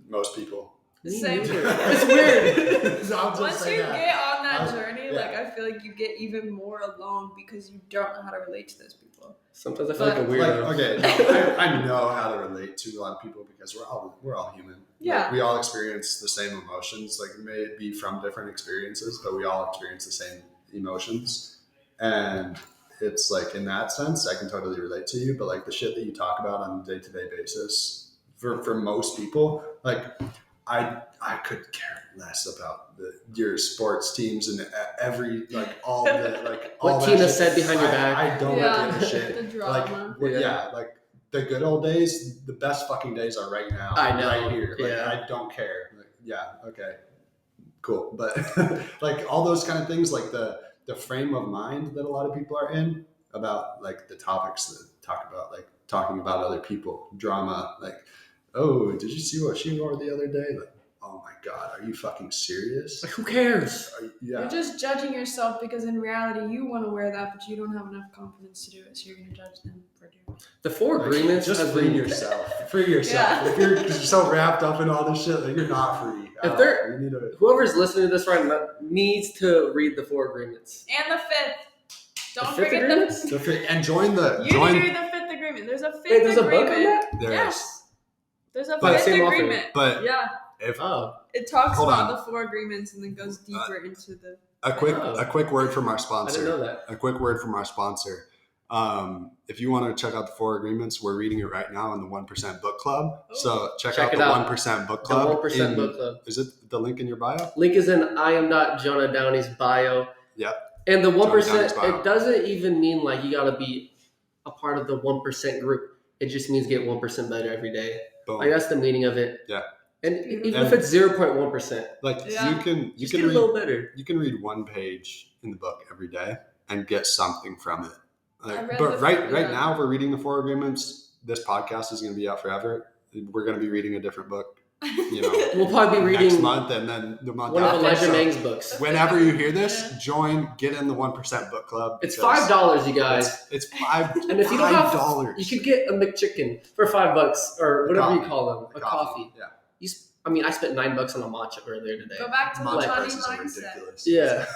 most people. Same. It's weird. Once you get on that journey, I feel you get even more alone because you don't know how to relate to those people. Sometimes I feel like a weirdo. I know how to relate to a lot of people because we're all human. Yeah. We all experience the same emotions. It may be from different experiences, but we all experience the same emotions. And it's in that sense, I can totally relate to you. But the shit that you talk about on a day-to-day basis for most people, like I could care less about your sports teams and every all what Tina said behind your back. I don't give a shit. The drama. Like the good old days, the best fucking days are right now. I know. Right here. Like, yeah. I don't care. Okay, cool. But like all those kind of things, like the frame of mind that a lot of people are in about like the topics that talk about, like talking about other people, drama, like, oh, did you see what she wore the other day? Like, oh my God, are you fucking serious? Like, who cares? You're just judging yourself because in reality you want to wear that, but you don't have enough confidence to do it, so you're going to judge them for doing it. The 4 agreements. Just free yourself. Free yourself. Yeah. If you're so wrapped up in all this shit, like, you're not free. Whoever's listening to this right now needs to read the 4 agreements. And the 5th. Don't The 5th forget agreements? the 5th. And join the. You need to read the 5th agreement. There's a 5th Wait, there's agreement. a book on that? Yes. There's a But 5th same author. agreement. But yeah. if It talks Hold about on. the 4 agreements and then goes deeper into the. a quick word from our I sponsor. didn't know that. A quick word from our sponsor. If you want to check out the 4 agreements, we're reading it right now in the 1% Book Club. So check out the 1% Book Club. The 1% Book Club. Is it the link in your bio? Link is in I am not Jonah Downey's bio. Yep. And the Downey's 1%, bio. it doesn't even mean like you got to be a part of the 1% group. It just means get 1% better every day. Boom. Like that's the meaning of it. Yeah. And even if it's 0.1%, Like Yeah. you can just get read a little better. you can read 1 page in the book every day and get something from it. I read But the right yeah. now we're reading the 4 agreements. This podcast is going to be out forever. We're going to be reading a different book. We'll probably be reading next month and then the month one of after. Elijah So Mang's books. whenever you hear this, Yeah. get in the 1% Book Club. It's because $5, you guys. It's $5. And if you don't have, $5. you could get a McChicken for $5 or whatever you call them, a coffee. Yeah. I spent $9 on a matcha earlier today. Go back to the Matcha money prices are mindset. ridiculous. Yeah.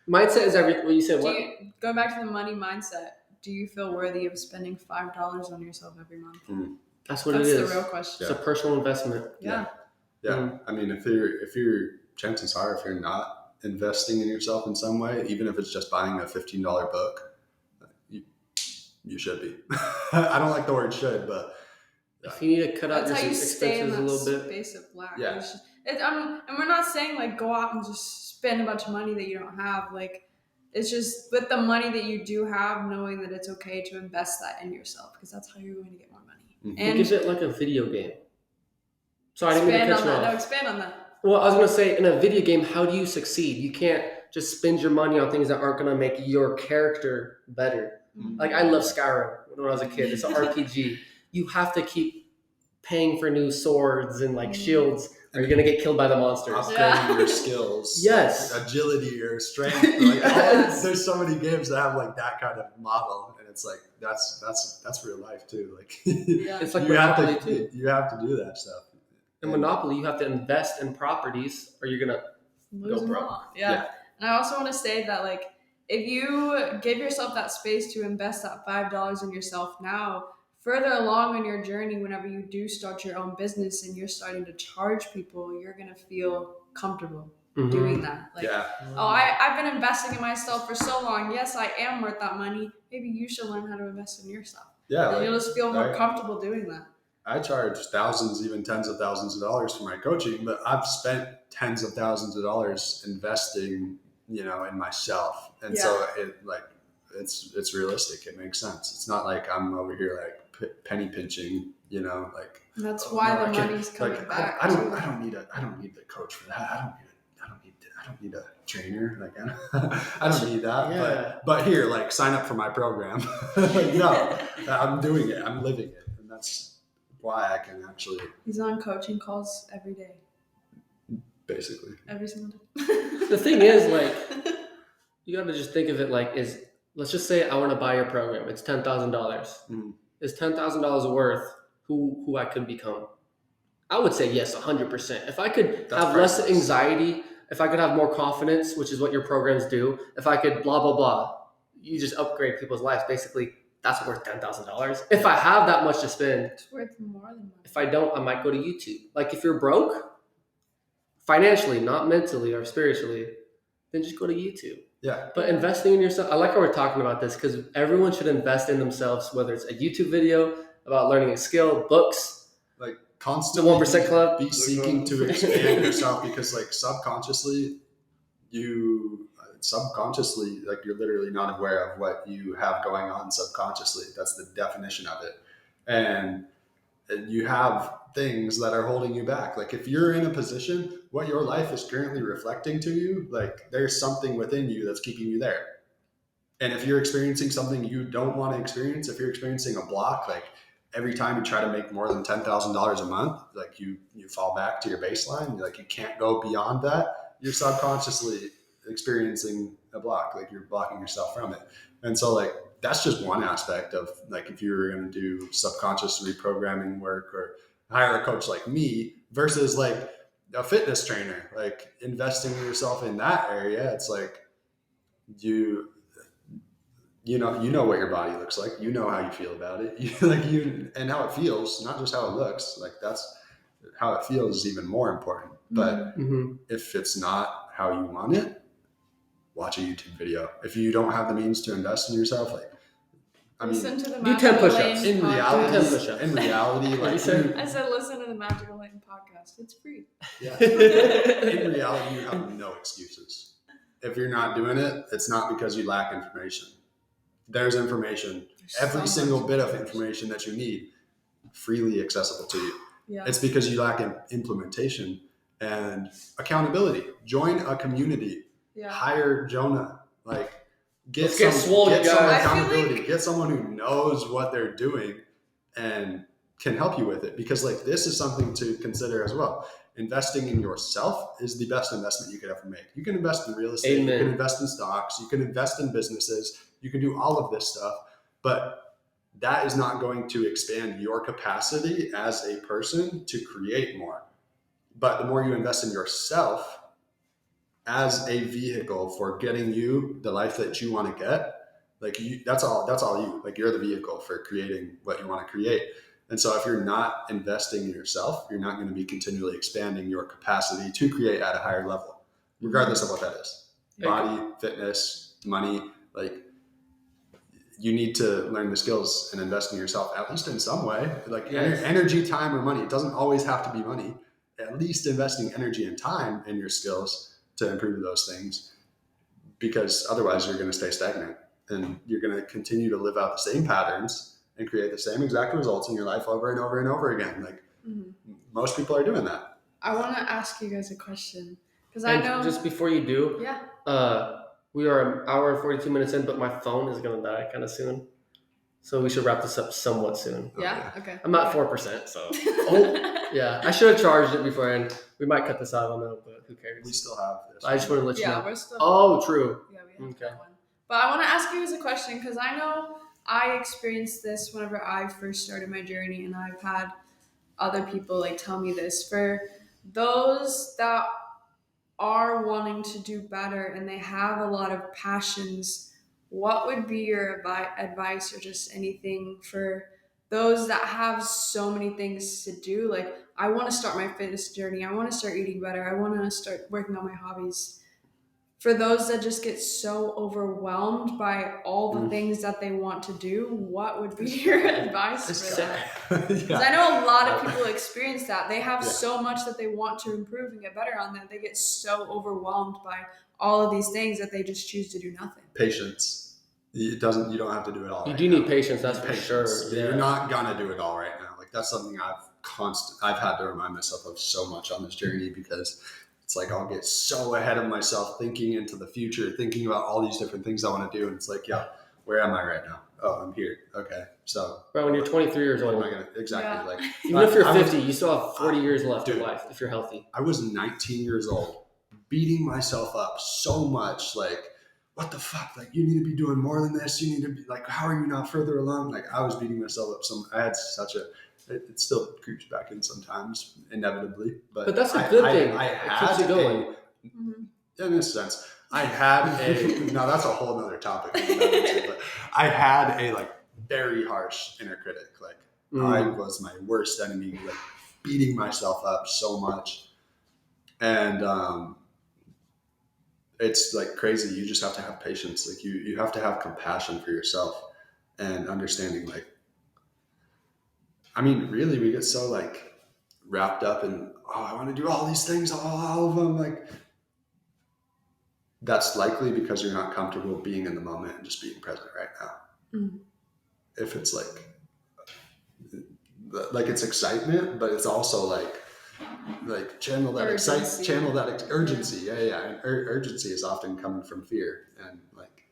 Mindset is everything. Well, you said what? Go back to the money mindset. Do you feel worthy of spending $5 on yourself every month? That's what That's it is. the real question. It's a personal investment. Yeah. Yeah. I mean, if you're chances are, if you're not investing in yourself in some way, even if it's just buying a $15 book, you should be. I don't like the word should, but If you need to cut out That's your how you stay in expenses a that little bit. space of lack. Yeah. And we're not saying like go out and just spend a bunch of money that you don't have. Like it's just with the money that you do have, knowing that it's okay to invest that in yourself because that's how you're going to get more money. Mhm. And Think of it like a video game. So I didn't mean to expand cut on you that. off. No, expand on that. Well, I was going to say, in a video game, how do you succeed? You can't just spend your money on things that aren't going to make your character better. Like, I love Skyrim when I was a kid. It's an RPG. You have to keep paying for new swords and, like, shields, or you're going to get killed by the monsters. upgrading your skills. Yes. Like agility or strength. Like, Yes. there's so many games that have, like, that kind of model. And it's like, that's real life, too. Like, Yeah. It's like you have Monopoly, to too. you have to do that stuff. In Monopoly, you have to invest in properties, or you're going to Lose them broke. all. Yeah. And I also want to say that like if you give yourself that space to invest that $5 in yourself now, further along on your journey, whenever you do start your own business and you're starting to charge people, you're gonna feel comfortable doing that. Like, oh, I've been investing in myself for so long. Yes, I am worth that money. Maybe you should learn how to invest in yourself. Yeah. And Like, you'll just feel more right. comfortable doing that. I charge thousands, even tens of thousands of dollars for my coaching, but I've spent tens of thousands of dollars investing, in myself. And so it's realistic. It makes sense. It's not like I'm over here like penny pinching, like. And that's why the I can't- money's coming like, back. I don't need the coach for that. I don't need a trainer. Like I don't need that. Yeah. But here, like sign up for my program. No, I'm doing it. I'm living it, and that's why I can actually He's on coaching calls every day. basically. Every single day. The thing is, like, you got to just think of it like let's just say I want to buy your program. It's $10,000. Mhm. Is $10,000 worth who I could become? I would say yes, 100%. If I could That's have less priceless. anxiety, if I could have more confidence, which is what your programs do, if I could blah, blah, blah, you just upgrade people's lives. Basically, that's worth $10,000. If I have that much to spend, It's worth more than money. if I don't, I might go to YouTube. Like if you're broke, financially, not mentally or spiritually, then just go to YouTube. Yeah. But investing in yourself, I like how we're talking about this because everyone should invest in themselves, whether it's a YouTube video about learning a skill, books. like The constantly 1% club. be seeking to expand yourself, because like subconsciously like you're literally not aware of what you have going on subconsciously. That's the definition of it. And you have things that are holding you back. Like if you're in a position, what your life is currently reflecting to you, like there's something within you that's keeping you there. And if you're experiencing something you don't want to experience, if you're experiencing a block, like every time you try to make more than $10,000 a month, like you fall back to your baseline, like you can't go beyond that, you're subconsciously experiencing a block, like you're blocking yourself from it. And so like that's just one aspect of like if you're going to do subconscious reprogramming work or hire a coach like me versus like a fitness trainer, like investing in yourself in that area, it's like you know what your body looks like, you know how you feel about it, and how it feels, not just how it looks. Like that's how it feels is even more important. But if it's not how you want it, watch a YouTube video. If you don't have the means to invest in yourself, like Listen to the do 10 Magical push-ups. Lane in podcast. reality, like I said listen to the Magical Lane podcast. It's free. yeah. In reality, you have no excuses. If you're not doing it, it's not because you lack information. There's information, every single bit of information that you need, freely accessible to you. Yeah. It's because you lack implementation and accountability. Join a community. Yeah. Hire Jonah. Like get Let's get swole, you some guys. accountability. Get someone who knows what they're doing and can help you with it. Because like this is something to consider as well. Investing in yourself is the best investment you could ever make. You can invest in real estate. Amen. You can invest in stocks. You can invest in businesses. You can do all of this stuff, but that is not going to expand your capacity as a person to create more. But the more you invest in yourself as a vehicle for getting you the life that you want to get, like that's all you. Like you're the vehicle for creating what you want to create. And so if you're not investing in yourself, you're not going to be continually expanding your capacity to create at a higher level, regardless of what that is. Body, fitness, money, like you need to learn the skills and invest in yourself, at least in some way. Like energy, time, or money. It doesn't always have to be money. At least investing energy and time in your skills to improve those things, because otherwise you're going to stay stagnant and you're going to continue to live out the same patterns and create the same exact results in your life over and over and over again. Like most people are doing that. I want to ask you guys a question because I know just before you do, we are an hour and 42 minutes in, but my phone is going to die kind of soon. So we should wrap this up somewhat soon. Yeah? Okay. I'm at 4%, so. Yeah. I should have charged it beforehand. We might cut this out, I don't know, but who cares? We still have this. I just want to let you know. Yeah, we're still. Oh, true. Yeah, we have that one. But I want to ask you guys a question because I know I experienced this whenever I first started my journey, and I've had other people like tell me this. For those that are wanting to do better and they have a lot of passions, what would be your advice or just anything for those that have so many things to do? Like, I want to start my fitness journey. I want to start eating better. I want to start working on my hobbies. For those that just get so overwhelmed by all the things that they want to do, what would be your advice for that? Because I know a lot of people experience that. They have so much that they want to improve and get better on that. They get so overwhelmed by all of these things that they just choose to do nothing. Patience. You don't have to do it all. You do need patience, that's for sure. Yeah. You're not gonna do it all right now. Like that's something I've had to remind myself of so much on this journey, because it's like I'll get so ahead of myself thinking into the future, thinking about all these different things I want to do. And it's like, where am I right now? Oh, I'm here. Okay. So bro, when you're 23 years old, exactly. Like even if you're 50, you still have 40 years left in life if you're healthy. I was 19 years old, beating myself up so much, like, what the fuck? Like, you need to be doing more than this. You need to be like, how are you not further along? Like, I was beating myself up. I had it still creeps back in sometimes, inevitably. But that's a good thing. I it keeps you going. In a sense, I had now that's a whole nother topic. But I had a like very harsh inner critic. Like I was my worst enemy, like beating myself up so much. And it's like crazy. You just have to have patience. Like you have to have compassion for yourself and understanding. Like, I mean, really, we get so like wrapped up in, oh, I want to do all these things, all of them. Like, that's likely because you're not comfortable being in the moment and just being present right now. Mm. If it's like it's excitement, but it's also like channel that excitement, channel that urgency. Yeah. And urgency is often coming from fear and like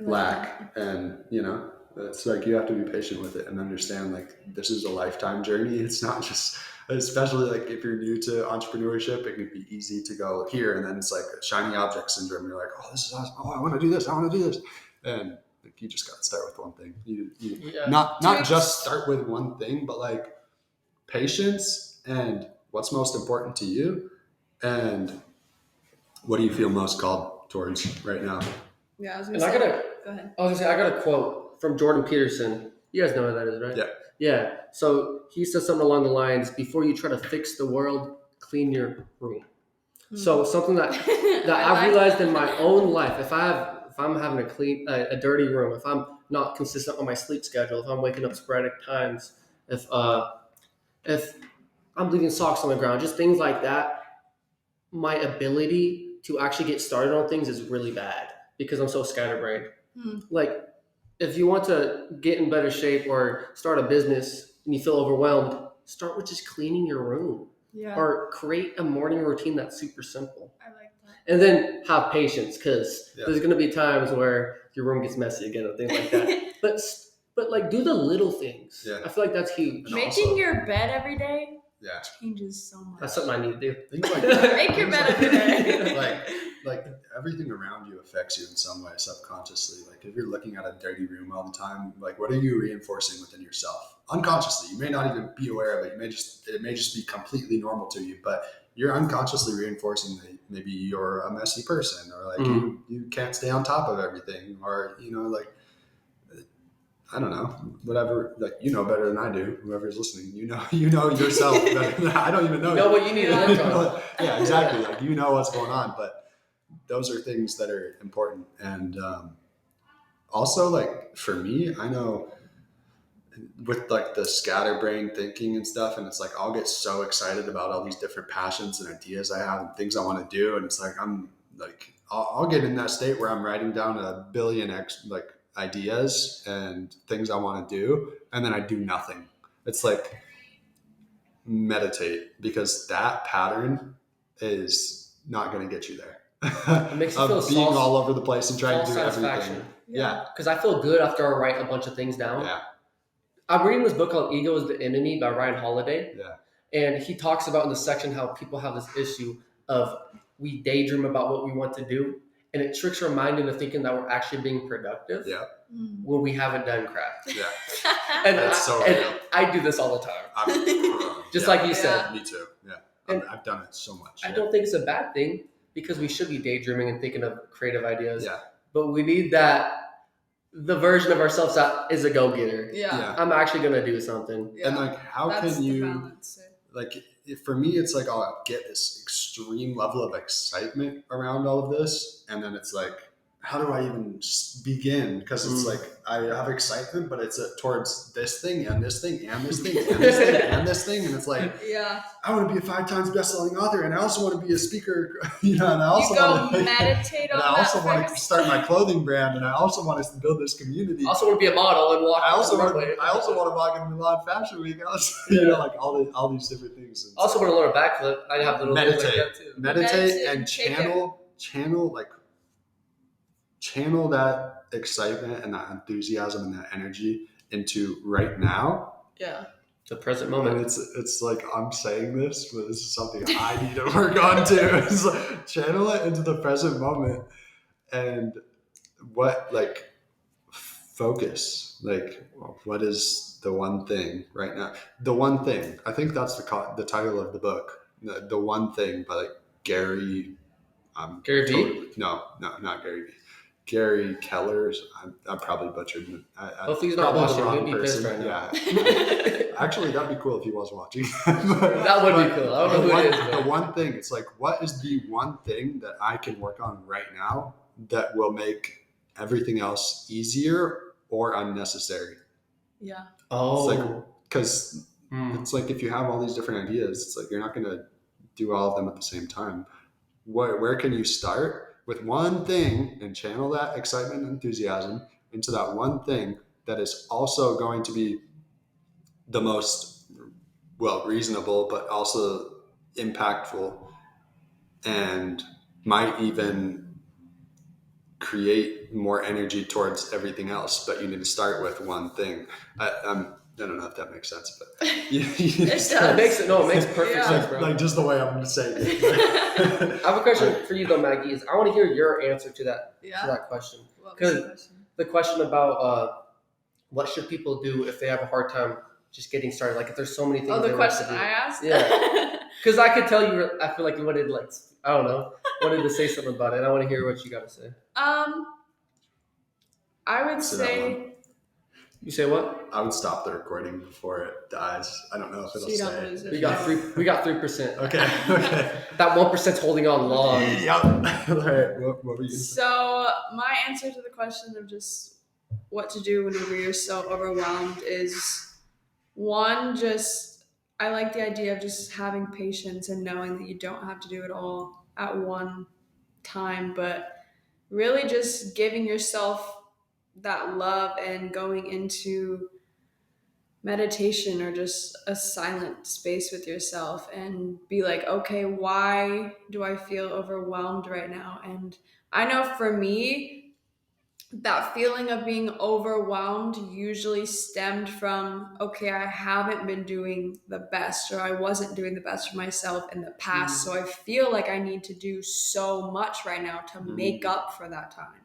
lack. And, you know, it's like you have to be patient with it and understand like this is a lifetime journey. It's not just, especially like if you're new to entrepreneurship, it can be easy to go here and then it's like shiny object syndrome. You're like, oh, this is awesome. Oh, I want to do this. And like, you just got to start with one thing. Not just start with one thing, but like patience and what's most important to you and what do you feel most called towards right now? Yeah, I was gonna say I got a quote from Jordan Peterson. You guys know who that is, right? Yeah. So he says something along the lines: "Before you try to fix the world, clean your room." Mm-hmm. So something that I've realized in my own life, if I'm having a dirty room, if I'm not consistent on my sleep schedule, if I'm waking up sporadic times, if I'm leaving socks on the ground, just things like that, my ability to actually get started on things is really bad because I'm so scatterbrained. Like, if you want to get in better shape or start a business and you feel overwhelmed, start with just cleaning your room. Yeah. Or create a morning routine that's super simple. I like that. And then have patience because there's going to be times where your room gets messy again and things like that. But like do the little things. Yeah. I feel like that's huge. Making your bed every day changes so much. That's something I need to do. Things like make your bed every day. like everything around you affects you in some way subconsciously. Like if you're looking at a dirty room all the time, like what are you reinforcing within yourself? Unconsciously, you may not even be aware of it. It may just be completely normal to you, but you're unconsciously reinforcing that maybe you're a messy person or like you can't stay on top of everything or, you know, like, I don't know, whatever, like, you know better than I do, whoever's listening, you know yourself better. I don't even know. You know what you need to work on. Yeah, exactly. Like, you know what's going on, but those are things that are important. And also, like, for me, I know with like the scatterbrain thinking and stuff, and it's like I'll get so excited about all these different passions and ideas I have and things I want to do, and it's like I'll get in that state where I'm writing down a billion ideas and things I want to do, and then I do nothing. It's like meditate, because that pattern is not going to get you there. It makes you feel being all over the place and trying to do everything. Yeah, because I feel good after I write a bunch of things down. Yeah, I'm reading this book called Ego is the Enemy by Ryan Holiday. Yeah, and he talks about in the section how people have this issue of we daydream about what we want to do, and it tricks our mind into thinking that we're actually being productive when we haven't done crap. Yeah. And I do this all the time. Just like you said. Me too. Yeah. I've done it so much. I don't think it's a bad thing because we should be daydreaming and thinking of creative ideas. Yeah. But we need the version of ourselves that is a go-getter. Yeah. I'm actually going to do something. Yeah. And like, how can you, like, for me, it's like I'll get this extreme level of excitement around all of this. And then it's like, how do I even begin? Because it's like, I have excitement, but it's towards this thing and this thing and this thing and this thing and this thing. And it's like, I want to be a 5 times best-selling author, and I also want to be a speaker, and I also want to meditate on that. I also want to start my clothing brand, and I also want to build this community. I also want to be a model and walk. I also want to walk in Milan Fashion Week. You know, like all these different things. And also want to learn a backflip. I have little things like that too. Meditate and channel that excitement and that enthusiasm and that energy into right now. Yeah. The present moment. And it's like, I'm saying this, but this is something I need to work on too. It's like, channel it into the present moment and focus. Like, what is the one thing right now? The one thing. I think that's the title of the book. The One Thing by like Gary. Gary Vee? No, not Gary Vee. Gary Keller's. I probably butchered it. Hopefully he's not watching. He'd be pissed right now. Yeah. Actually, that'd be cool if he was watching. That would be cool. I don't know who it is. The one thing, it's like, what is the one thing that I can work on right now that will make everything else easier or unnecessary? Yeah. Oh. It's like, because It's like if you have all these different ideas, it's like you're not going to do all of them at the same time. Where can you start with one thing and channel that excitement and enthusiasm into that one thing that is also going to be the most, well, reasonable, but also impactful and might even create more energy towards everything else, but you need to start with one thing. I don't know if that makes sense, but it makes perfect sense, bro. Like just the way I'm saying it. I have a question for you though, Maggie. I want to hear your answer to that question. Because the question about what should people do if they have a hard time just getting started? Like if there's so many things. Oh, the question I asked. Yeah. Because I could tell you. I feel like you wanted I don't know, wanted to say something about it. I want to hear what you got to say. I would say. You say what? I would stop the recording before it dies. I don't know if it'll stay. We got 3%. Okay. That 1%'s holding on long. Yep. All right. What were you saying? So my answer to the question of just what to do whenever you're so overwhelmed is one, I like the idea of just having patience and knowing that you don't have to do it all at one time, but really just giving yourself that love and going into meditation or just a silent space with yourself and be like, okay, why do I feel overwhelmed right now? And I know for me, that feeling of being overwhelmed usually stemmed from, okay, I haven't been doing the best, or I wasn't doing the best for myself in the past. So I feel like I need to do so much right now to make up for that time.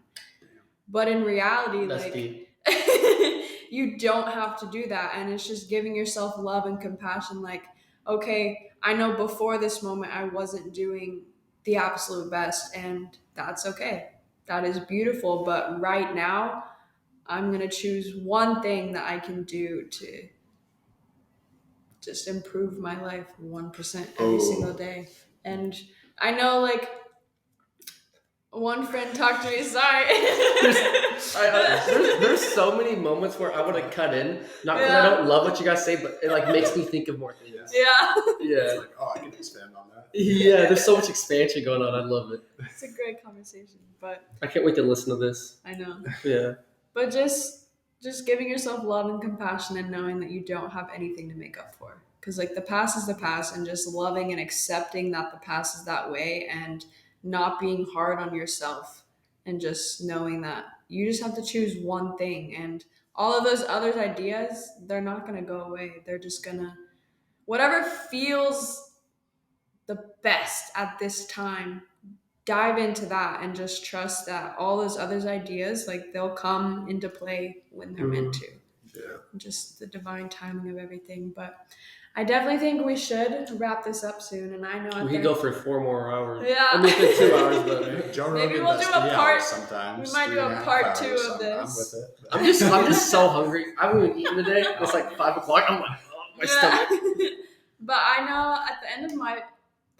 But in reality, That's like deep. you don't have to do that. And it's just giving yourself love and compassion. Like, okay, I know before this moment I wasn't doing the absolute best, and that's okay. That is beautiful. But right now, I'm going to choose one thing that I can do to just improve my life 1% every single day. And I know, like, one friend talked to me. Sorry. There's so many moments where I want to cut in, not because I don't love what you guys say, but it like makes me think of more things. Yeah. It's like, oh, I can expand on that. Yeah, there's so much expansion going on. I love it. It's a great conversation, but I can't wait to listen to this. I know. Yeah. But just giving yourself love and compassion and knowing that you don't have anything to make up for. Because like the past is the past, and just loving and accepting that the past is that way, and not being hard on yourself, and just knowing that you just have to choose one thing, and all of those other ideas, they're not going to go away. They're just going to, whatever feels the best at this time, dive into that and just trust that all those other ideas, like they'll come into play when they're meant to. Yeah. Just the divine timing of everything. But I definitely think we should wrap this up soon. And I know we could go for 4 more hours. Yeah. I mean, for 2 hours, but Joe maybe Rogan we'll does do a 3 part. hours sometimes. We might do a part 2 of this. I'm with it. I'm just so hungry. I haven't even eaten today. It's like 5 o'clock. I'm like, oh, my stomach. But I know at the end of my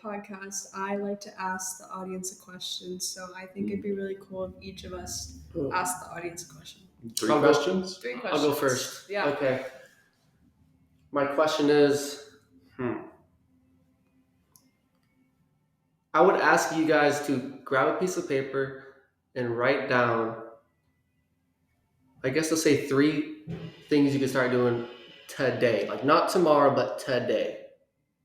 podcast, I like to ask the audience a question. So I think it'd be really cool if each of us asked the audience a question. 3 questions? 3 questions. I'll go first. Yeah. Okay. My question is, I would ask you guys to grab a piece of paper and write down, I guess I'll say 3 things you can start doing today. Like not tomorrow, but today.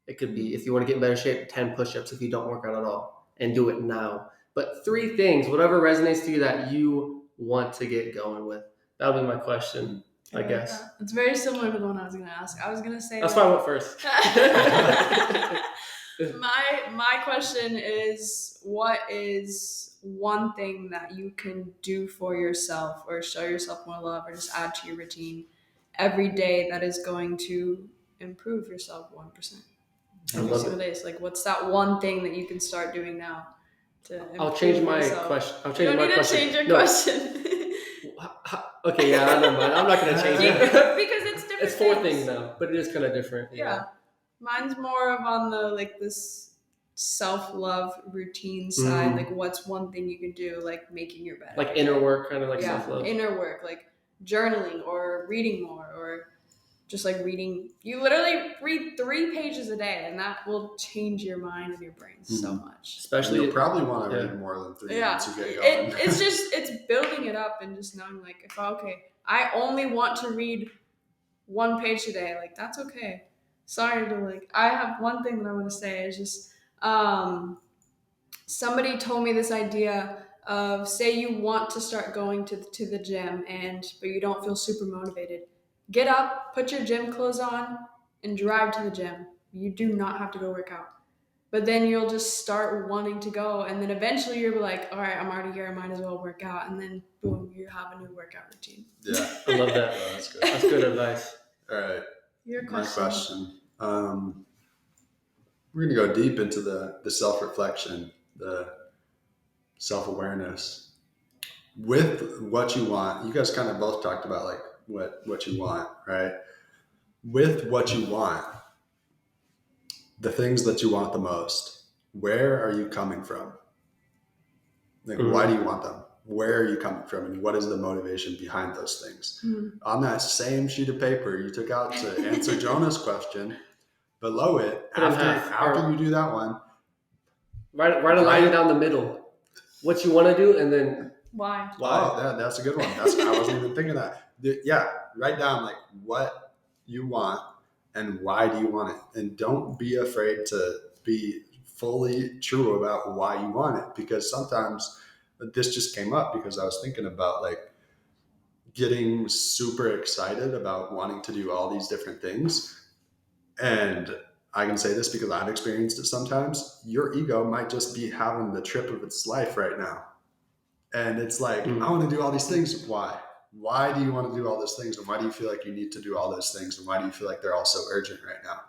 It could be, if you want to get in better shape, 10 push-ups if you don't work out at all, and do it now. But 3 things, whatever resonates to you that you want to get going with. That'll be my question, I guess. It's very similar to the one I was going to ask. I was going to say... That's why I went first. My question is, what is one thing that you can do for yourself or show yourself more love or just add to your routine every day that is going to improve yourself 1%? Every single day. Like, what's that one thing that you can start doing now to I'll change my yourself? question. You don't need to change your question. Okay, yeah, never mind. I'm not going to change it. Because it's different. It's 4 things now, but it is kind of different. Yeah. Mine's more of on the, like, this self-love routine side. Like, what's one thing you can do, like making your bed. Like inner work, kind of like self-love. Inner work, like journaling or reading more or just like reading. You literally read 3 pages a day, and that will change your mind and your brain so much. Especially, you'll probably want to read more than 3 once you get going. It's building it up and just knowing like, if I only want to read 1 page a day, like that's okay. Sorry to like, I have one thing that I want to say is just, somebody told me this idea of, say you want to start going to the gym but you don't feel super motivated. Get up, put your gym clothes on, and drive to the gym. You do not have to go work out. But then you'll just start wanting to go, and then eventually you'll be like, all right, I'm already here, I might as well work out, and then boom, you have a new workout routine. Yeah. I love that. Oh, that's good. That's good advice. All right. Your My question. We're going to go deep into the self-reflection, the self-awareness. With what you want, you guys kind of both talked about like what you want, right? With what you want, the things that you want the most, where are you coming from? Like, why do you want them? Where are you coming from? And what is the motivation behind those things? On that same sheet of paper you took out to answer Jonah's question, below it, after you do that one, write a line down the middle. What you want to do, and then why? Oh, that's a good one. I wasn't even thinking of that. Yeah, write down like what you want and why do you want it, and don't be afraid to be fully true about why you want it, because sometimes this just came up because I was thinking about like getting super excited about wanting to do all these different things. And I can say this because I've experienced it sometimes. Your ego might just be having the trip of its life right now. And it's like, I want to do all these things. Why? Why do you want to do all those things? And why do you feel like you need to do all those things? And why do you feel like they're all so urgent right now?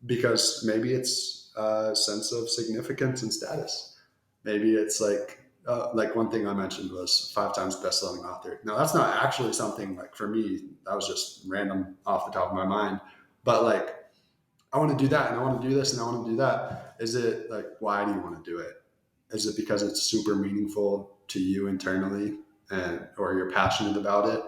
Because maybe it's a sense of significance and status. Maybe it's like one thing I mentioned was 5 times best-selling author. Now that's not actually something like for me, that was just random off the top of my mind. But like, I want to do that and I want to do this and I want to do that. Is it like, why do you want to do it? Is it because it's super meaningful to you internally or you're passionate about it?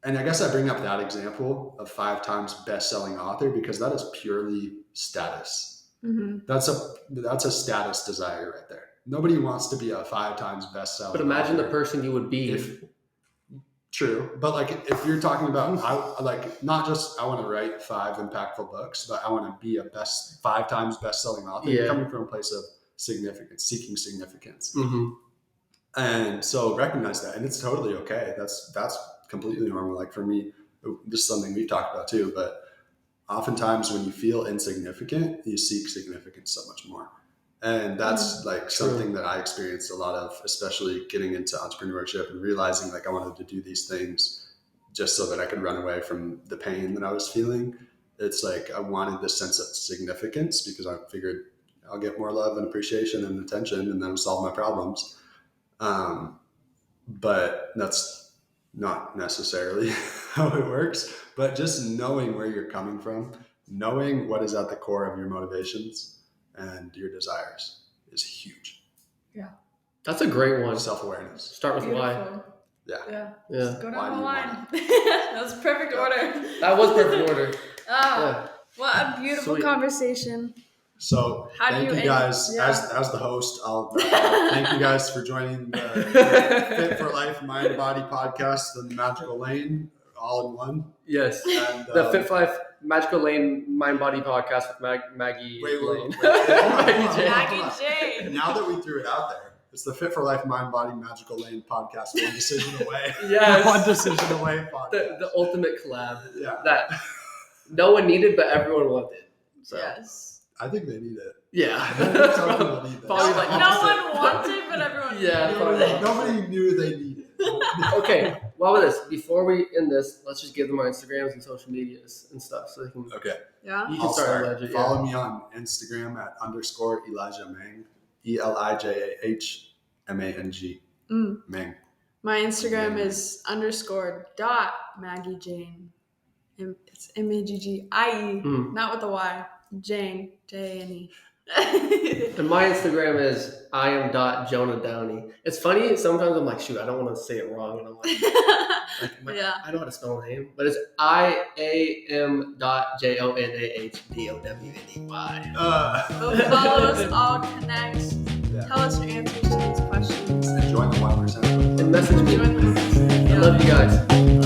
And I guess I bring up that example of 5 times best-selling author because that is purely status. Mm-hmm. That's a status desire right there. Nobody wants to be a 5 times best-selling author. But imagine the person you would be. True. But like, if you're talking about, not just I want to write 5 impactful books, but I want to be a 5 times best-selling author. You're coming from a place of significance, seeking significance. Mm-hmm. And so recognize that. And it's totally okay. That's completely normal. Like for me, this is something we've talked about too, but oftentimes when you feel insignificant, you seek significance so much more. And that's like something that I experienced a lot of, especially getting into entrepreneurship and realizing like I wanted to do these things just so that I could run away from the pain that I was feeling. It's like I wanted this sense of significance because I figured I'll get more love and appreciation and attention and then solve my problems. But that's not necessarily how it works. But just knowing where you're coming from, knowing what is at the core of your motivations and your desires is huge. Yeah. That's a great one. Self-awareness. Start with why. Yeah. Just go down the line. That was perfect order. That was perfect order. What a beautiful conversation. So thank you guys. As the host, I'll thank you guys for joining the Fit for Life Mind Body podcast, the Magical Lane, all in one. Yes. And, the Fit for Life Magical Lane Mind Body podcast with Maggie Lane. Maggie Jane. Now that we threw it out there, it's the Fit for Life Mind Body Magical Lane podcast. One decision away. Yes. One decision away podcast. The ultimate collab. Yeah. That no one needed, but everyone wanted. So. Yes. I think they need it. Yeah. Some people need that. No one wanted, but everyone needed it. Nobody knew they needed it. Okay. Well, with this, before we end this, let's just give them our Instagrams and social medias and stuff so they can. Okay. Yeah. You can start Elijah. Follow me on Instagram at _Elijah Mang, ELIJAHMANG. Mang. My Instagram is _.Maggie Jane. It's MAGGIE, not with the Y. Jane, JANE. And my Instagram is Iam.JonahDowney. It's funny, sometimes I'm like, shoot, I don't want to say it wrong. And I'm like, I know how to spell my name, but it's IAM.JONAHDOWNEY. Follow us, all connect. Yeah. Tell us your answers to these questions. And join the 1%. And message me. Join the 1%. I love you guys.